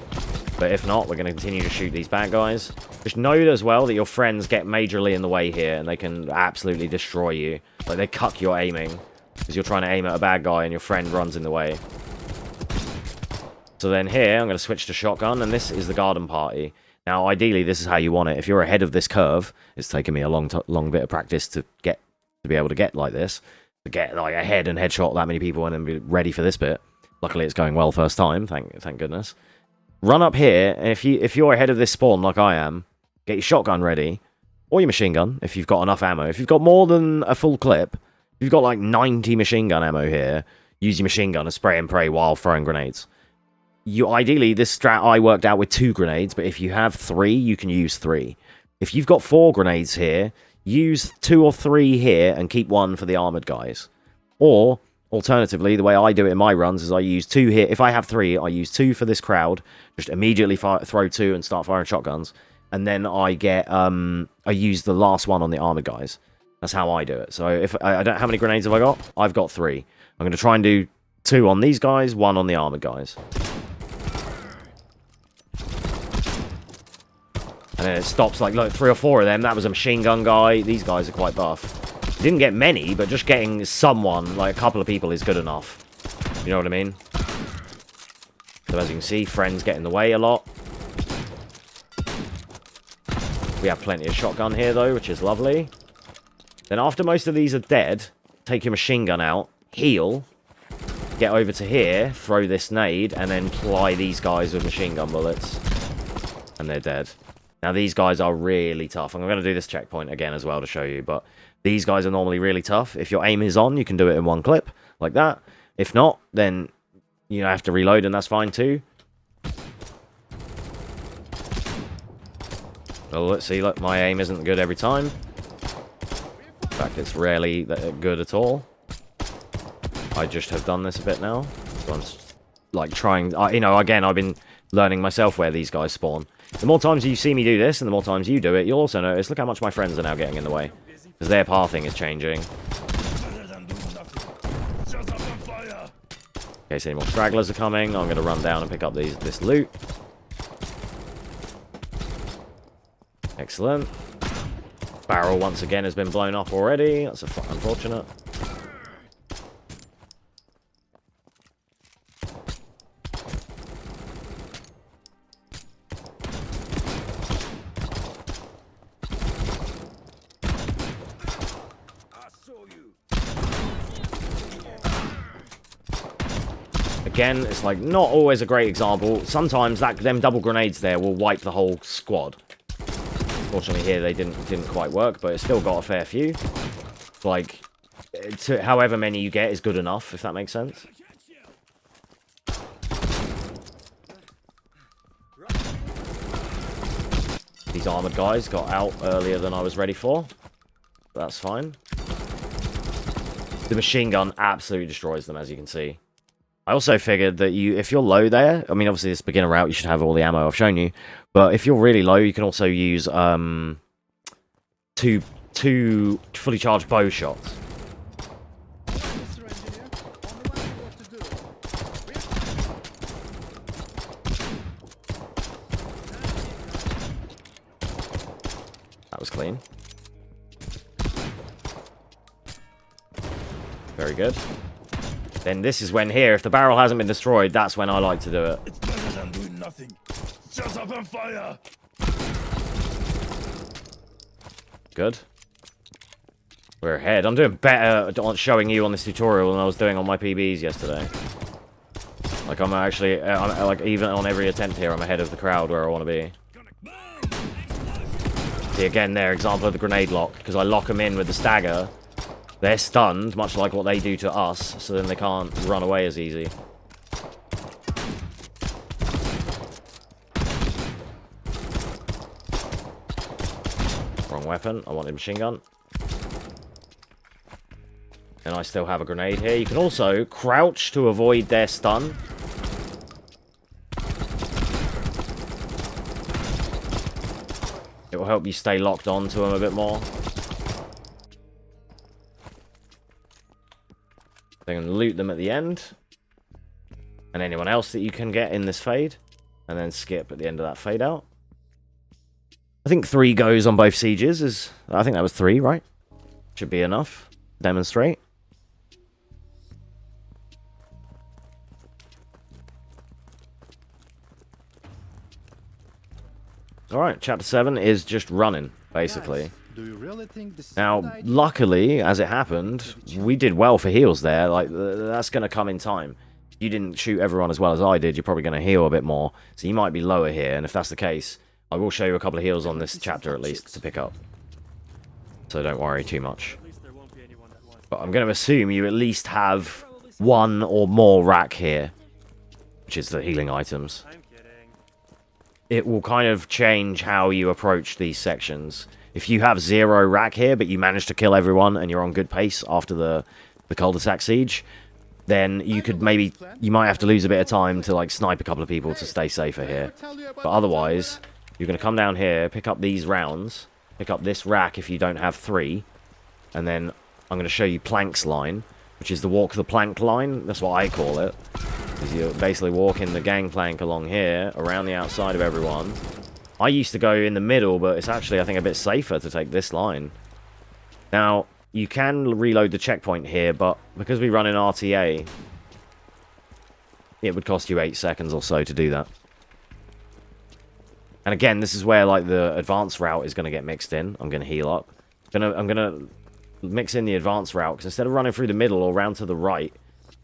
But if not, we're going to continue to shoot these bad guys. Just know as well that your friends get majorly in the way here, and they can absolutely destroy you. Like, they cuck your aiming, because you're trying to aim at a bad guy, and your friend runs in the way. So then here, I'm going to switch to shotgun, and this is the garden party. Now, ideally, this is how you want it. If you're ahead of this curve, it's taken me a long bit of practice to be able to get like this. To get, like, ahead and headshot that many people, and then be ready for this bit. Luckily, it's going well first time, thank goodness. Run up here, and if you're ahead of this spawn like I am, get your shotgun ready, or your machine gun, if you've got enough ammo. If you've got more than a full clip, if you've got like 90 machine gun ammo here, use your machine gun and spray and pray while throwing grenades. Ideally, this strat I worked out with 2 grenades, but if you have 3, you can use 3. If you've got 4 grenades here, use 2 or 3 here and keep 1 for the armored guys. Or... alternatively, the way I do it in my runs is I use 2 here. If I have 3, I use 2 for this crowd. Just immediately throw 2 and start firing shotguns. And then I use the last one on the armored guys. That's how I do it. So if I don't, how many grenades have I got? I've got 3. I'm going to try and do 2 on these guys, 1 on the armored guys. And then it stops, like, look, 3 or 4 of them. That was a machine gun guy. These guys are quite buff. Didn't get many, but just getting someone, like a couple of people, is good enough. You know what I mean? So as you can see, friends get in the way a lot. We have plenty of shotgun here, though, which is lovely. Then after most of these are dead, take your machine gun out, heal, get over to here, throw this nade, and then ply these guys with machine gun bullets. And they're dead. Now, these guys are really tough. I'm going to do this checkpoint again as well to show you, but these guys are normally really tough. If your aim is on, you can do it in one clip, like that. If not, then you have to reload, and that's fine too. Well, let's see, look, my aim isn't good every time. In fact, it's rarely good at all. I just have done this a bit now. So I'm, like, trying... again, I've been learning myself where these guys spawn. The more times you see me do this, and the more times you do it, you'll also notice, look how much my friends are now getting in the way. Because their pathing is changing. Okay, so any more stragglers are coming. I'm going to run down and pick up this loot. Excellent. Barrel, once again, has been blown up already. That's unfortunate. Again, it's like not always a great example. Sometimes them double grenades there will wipe the whole squad. Fortunately here they didn't quite work, but it still got a fair few. Like, however many you get is good enough, if that makes sense. These armored guys got out earlier than I was ready for. But that's fine. The machine gun absolutely destroys them, as you can see. I also figured that if you're low there, I mean, obviously this beginner route, you should have all the ammo I've shown you. But if you're really low, you can also use two fully charged bow shots. That was clean. Very good. Then this is when here, if the barrel hasn't been destroyed, that's when I like to do it. It's better than doing nothing. Shut up and fire! Good. We're ahead. I'm doing better on showing you on this tutorial than I was doing on my PBs yesterday. Like, I'm actually, like, even on every attempt here, I'm ahead of the crowd where I want to be. See, again, there, example of the grenade lock, because I lock them in with the stagger. They're stunned, much like what they do to us, so then they can't run away as easy. Wrong weapon. I want a machine gun. And I still have a grenade here. You can also crouch to avoid their stun. It will help you stay locked on to them a bit more. They can loot them at the end. And anyone else that you can get in this fade. And then skip at the end of that fade out. I think 3 goes on both sieges. I think that was 3, right? Should be enough. Demonstrate. Alright, chapter 7 is just running, basically. Do you really think this is Now, a good idea? luckily, as it happened, we did well for heals there. Like, that's going to come in time. You didn't shoot everyone as well as I did. You're probably going to heal a bit more. So you might be lower here. And if that's the case, I will show you a couple of heals on this chapter at least to pick up. So don't worry too much. At least there won't be anyone that wants. But I'm going to assume you at least have 1 or more rack here. Which is the healing items. I'm kidding. It will kind of change how you approach these sections. If you have 0 rack here, but you manage to kill everyone and you're on good pace after the cul-de-sac siege, then you could maybe, you might have to lose a bit of time to like snipe a couple of people to stay safer here. But otherwise, you're going to come down here, pick up these rounds, pick up this rack if you don't have 3, and then I'm going to show you Plank's line, which is the walk the plank line. That's what I call it. Is you're basically walking the gangplank along here, around the outside of everyone. I used to go in the middle, but it's actually, I think, a bit safer to take this line. Now, you can reload the checkpoint here, but because we run in RTA, it would cost you 8 seconds or so to do that. And again, this is where like the advanced route is going to get mixed in. I'm going to heal up. I'm going to mix in the advanced route, because instead of running through the middle or round to the right,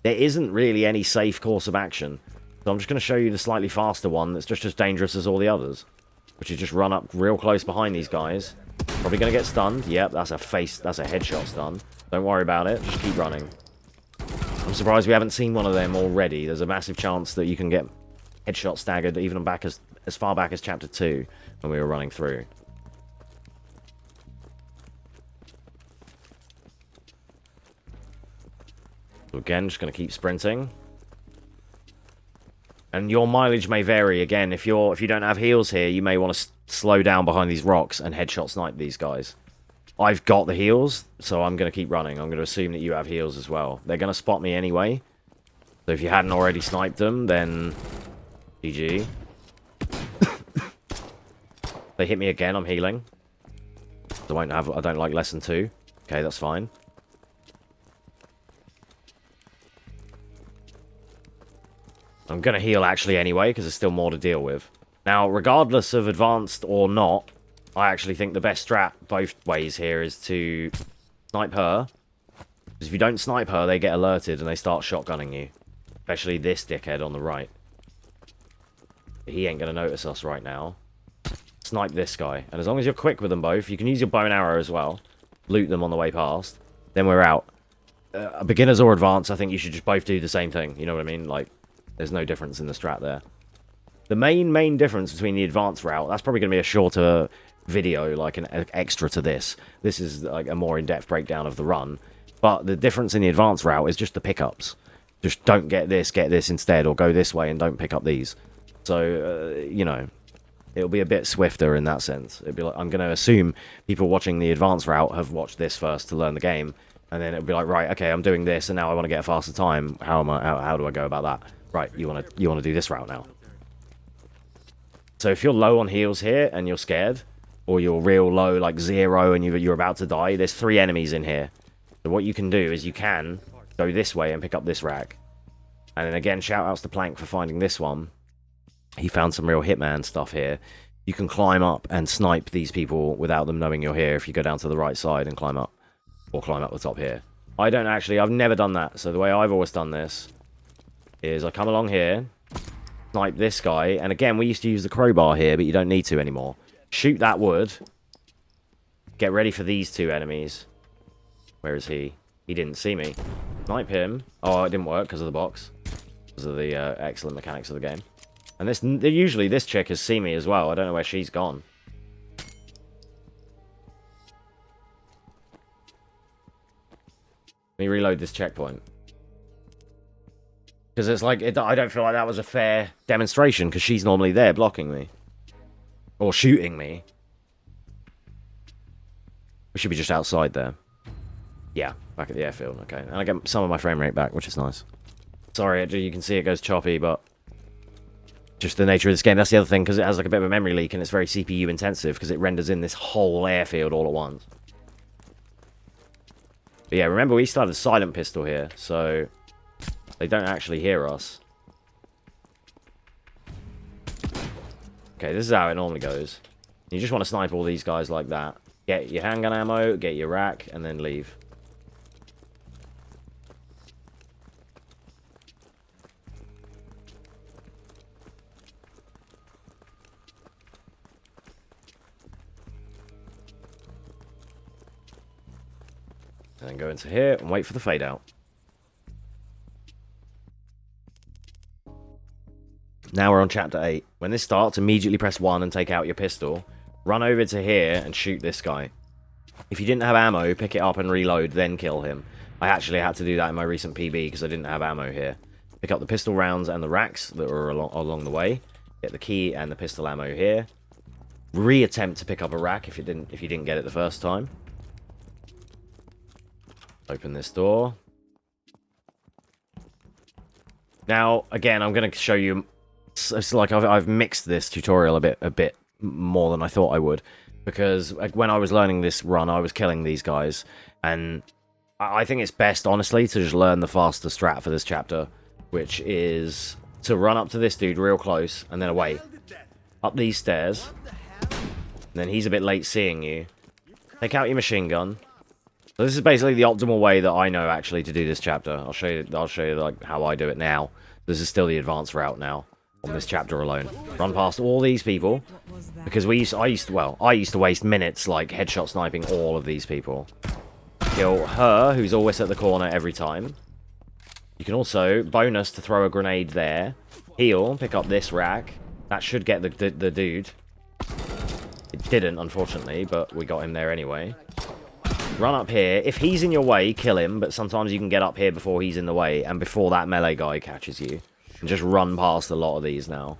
there isn't really any safe course of action. So I'm just going to show you the slightly faster one that's just as dangerous as all the others. Which is just run up real close behind these guys. Probably going to get stunned. Yep, that's a headshot stun. Don't worry about it. Just keep running. I'm surprised we haven't seen one of them already. There's a massive chance that you can get headshot staggered even back as far back as Chapter 2 when we were running through. So again, just going to keep sprinting. And your mileage may vary. Again, if you don't have heals here, you may want to slow down behind these rocks and headshot snipe these guys. I've got the heals, so I'm going to keep running. I'm going to assume that you have heals as well. They're going to spot me anyway. So if you hadn't already sniped them, then GG. They hit me again, I'm healing. I don't like lesson 2. Okay, that's fine. I'm going to heal actually anyway, because there's still more to deal with. Now, regardless of advanced or not, I actually think the best strat both ways here is to snipe her. Because if you don't snipe her, they get alerted and they start shotgunning you. Especially this dickhead on the right. He ain't going to notice us right now. Snipe this guy. And as long as you're quick with them both, you can use your bow and arrow as well. Loot them on the way past. Then we're out. Beginners or advanced, I think you should just both do the same thing. You know what I mean? Like, there's no difference in the strat there. The main difference between the advanced route, that's probably going to be a shorter video, like an extra to this. This is like a more in-depth breakdown of the run. But the difference in the advanced route is just the pickups. Just don't get this instead, or go this way and don't pick up these. So, you know, it'll be a bit swifter in that sense. It'll be like, I'm going to assume people watching the advanced route have watched this first to learn the game. And then it'll be like, right, okay, I'm doing this, and now I want to get a faster time. How do I go about that? Right, you want to do this route now. So if you're low on heals here and you're scared, or you're real low, like 0, and you're about to die, there's 3 enemies in here. So what you can do is you can go this way and pick up this rack. And then again, shout outs to Plank for finding this one. He found some real Hitman stuff here. You can climb up and snipe these people without them knowing you're here if you go down to the right side and climb up. Or climb up the top here. I've never done that. So the way I've always done this is I come along here, snipe this guy, and again, we used to use the crowbar here, but you don't need to anymore. Shoot that wood. Get ready for these 2 enemies. Where is he? He didn't see me. Snipe him. Oh, it didn't work because of the box. Because of the excellent mechanics of the game. And usually this chick has seen me as well. I don't know where she's gone. Let me reload this checkpoint. Because it's like, I don't feel like that was a fair demonstration, because she's normally there blocking me. Or shooting me. We should be just outside there. Yeah, back at the airfield, okay. And I get some of my frame rate back, which is nice. Sorry, you can see it goes choppy, but just the nature of this game. That's the other thing, because it has like a bit of a memory leak, and it's very CPU intensive, because it renders in this whole airfield all at once. But yeah, remember we started a silent pistol here, so they don't actually hear us. Okay, this is how it normally goes. You just want to snipe all these guys like that. Get your handgun ammo, get your rack, and then leave. And then go into here and wait for the fade out. Now we're on chapter 8. When this starts, immediately press 1 and take out your pistol. Run over to here and shoot this guy. If you didn't have ammo, pick it up and reload, then kill him. I actually had to do that in my recent PB because I didn't have ammo here. Pick up the pistol rounds and the racks that were along the way. Get the key and the pistol ammo here. Reattempt to pick up a rack if you didn't get it the first time. Open this door. Now, again, I'm going to show you. It's like I've mixed this tutorial a bit more than I thought I would, because like, when I was learning this run, I was killing these guys, and I think it's best, honestly, to just learn the faster strat for this chapter, which is to run up to this dude real close and then away, up these stairs, and then he's a bit late seeing you. Take out your machine gun, So this is basically the optimal way that I know actually to do this chapter. I'll show you like how I do it now. This is still the advanced route now on this chapter alone. Run past all these people because I used to waste minutes like headshot sniping all of these people. Kill her, who's always at the corner every time. You can also bonus to throw a grenade there. Heal, pick up this rack. That should get the dude. It didn't, unfortunately, but we got him there anyway. Run up here. If he's in your way, kill him, but sometimes you can get up here before he's in the way and before that melee guy catches you. And just run past a lot of these now.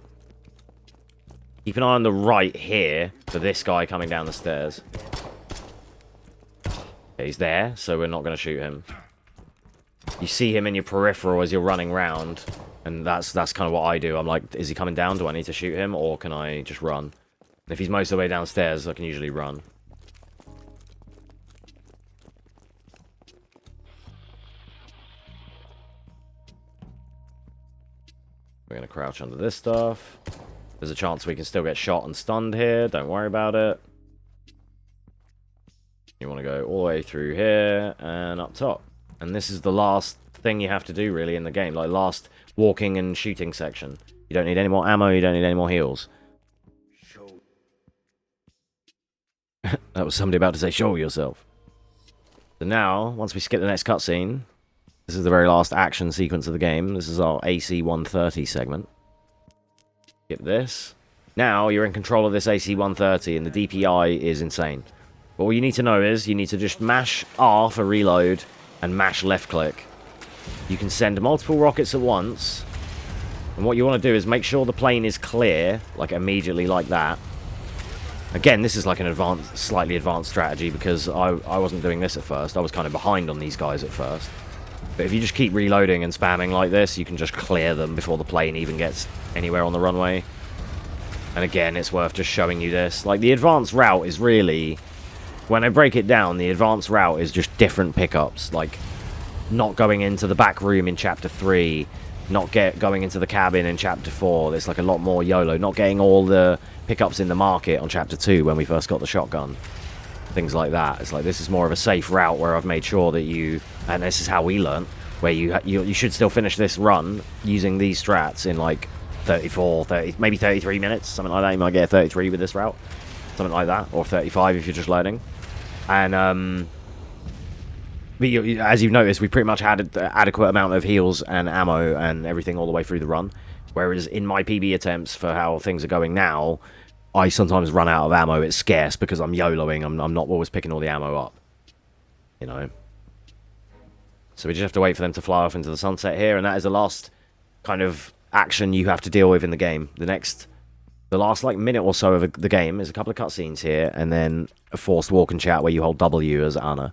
Keep an eye on the right here for this guy coming down the stairs. Okay, he's there, so we're not going to shoot him. You see him in your peripheral as you're running round, and that's kind of what I do. I'm like, is he coming down? Do I need to shoot him, or can I just run? And if he's most of the way downstairs, I can usually run. We're going to crouch under this stuff. There's a chance we can still get shot and stunned here. Don't worry about it. You want to go all the way through here and up top. And this is the last thing you have to do, really, in the game. Like, last walking and shooting section. You don't need any more ammo. You don't need any more heals. That was somebody about to say, show yourself. So now, once we skip the next cutscene, this is the very last action sequence of the game. This is our AC 130 segment. Skip this. Now, you're in control of this AC 130, and the DPI is insane. But all you need to know is, you need to just mash R for reload, and mash left click. You can send multiple rockets at once, and what you want to do is make sure the plane is clear, like immediately like that. Again, this is like an slightly advanced strategy, because I wasn't doing this at first. I was kind of behind on these guys at first. But if you just keep reloading and spamming like this, you can just clear them before the plane even gets anywhere on the runway. And again, it's worth just showing you this. Like, the advanced route is really... When I break it down, the advanced route is just different pickups. Like, not going into the back room in Chapter 3, not going into the cabin in Chapter 4. There's like a lot more YOLO. Not getting all the pickups in the market on Chapter 2 when we first got the shotgun. Things like that. It's like, this is more of a safe route where I've made sure that you... And this is how we learn. Where you should still finish this run using these strats in like 34, 30, maybe 33 minutes. Something like that. You might get a 33 with this route. Something like that. Or 35 if you're just loading. And, as you've noticed, we pretty much had an adequate amount of heals and ammo and everything all the way through the run. Whereas in my PB attempts for how things are going now, I sometimes run out of ammo. It's scarce because I'm YOLOing. I'm not always picking all the ammo up. You know. So we just have to wait for them to fly off into the sunset here. And that is the last kind of action you have to deal with in the game. The last like minute or so of the game is a couple of cutscenes here, and then a forced walk and chat where you hold W as Anna.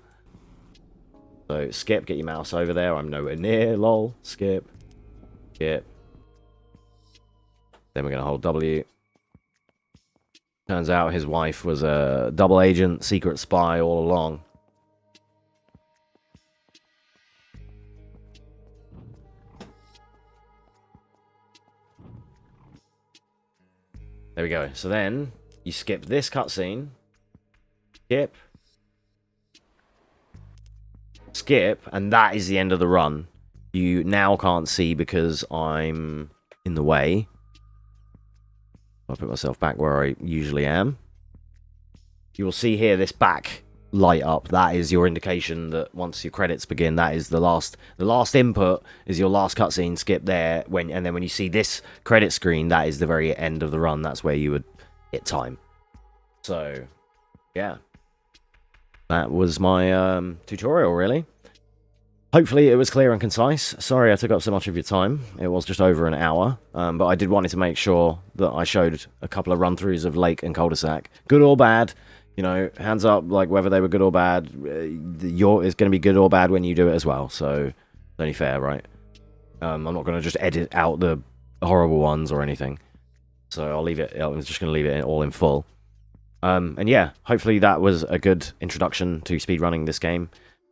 So skip, get your mouse over there. I'm nowhere near, lol. Skip. Skip. Then we're going to hold W. Turns out his wife was a double agent, secret spy all along. There we go. So then, you skip this cutscene. Skip. Skip, and that is the end of the run. You now can't see because I'm in the way. I'll put myself back where I usually am. You will see here this back light up. That is your indication that once your credits begin, that is the last input is your last cutscene. Skip there, and then when you see this credit screen, that is the very end of the run. That's where you would hit time. So, yeah, that was my tutorial, really. Hopefully it was clear and concise. Sorry I took up so much of your time. It was just over an hour, but I did wanted to make sure that I showed a couple of run-throughs of Lake and Cul-de-sac. Good or bad. You know, hands up, like, whether they were good or bad. It's going to be good or bad when you do it as well, so it's only fair, right? I'm not going to just edit out the horrible ones or anything. So I'll leave it, I'm just going to leave it all in full. And yeah, hopefully that was a good introduction to speedrunning this game.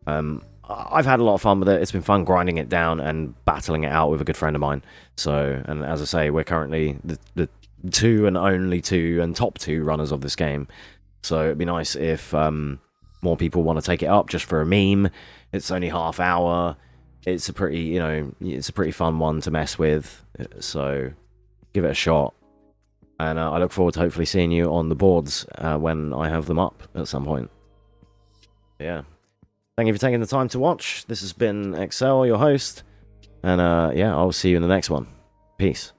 I've had a lot of fun with it. It's been fun grinding it down and battling it out with a good friend of mine. So, and as I say, we're currently the two and only two and top two runners of this game. So it'd be nice if more people want to take it up just for a meme. It's only half hour. It's a pretty, you know, it's a pretty fun one to mess with. So give it a shot. And I look forward to hopefully seeing you on the boards when I have them up at some point. Yeah. Thank you for taking the time to watch. This has been Excel, your host. And yeah, I'll see you in the next one. Peace.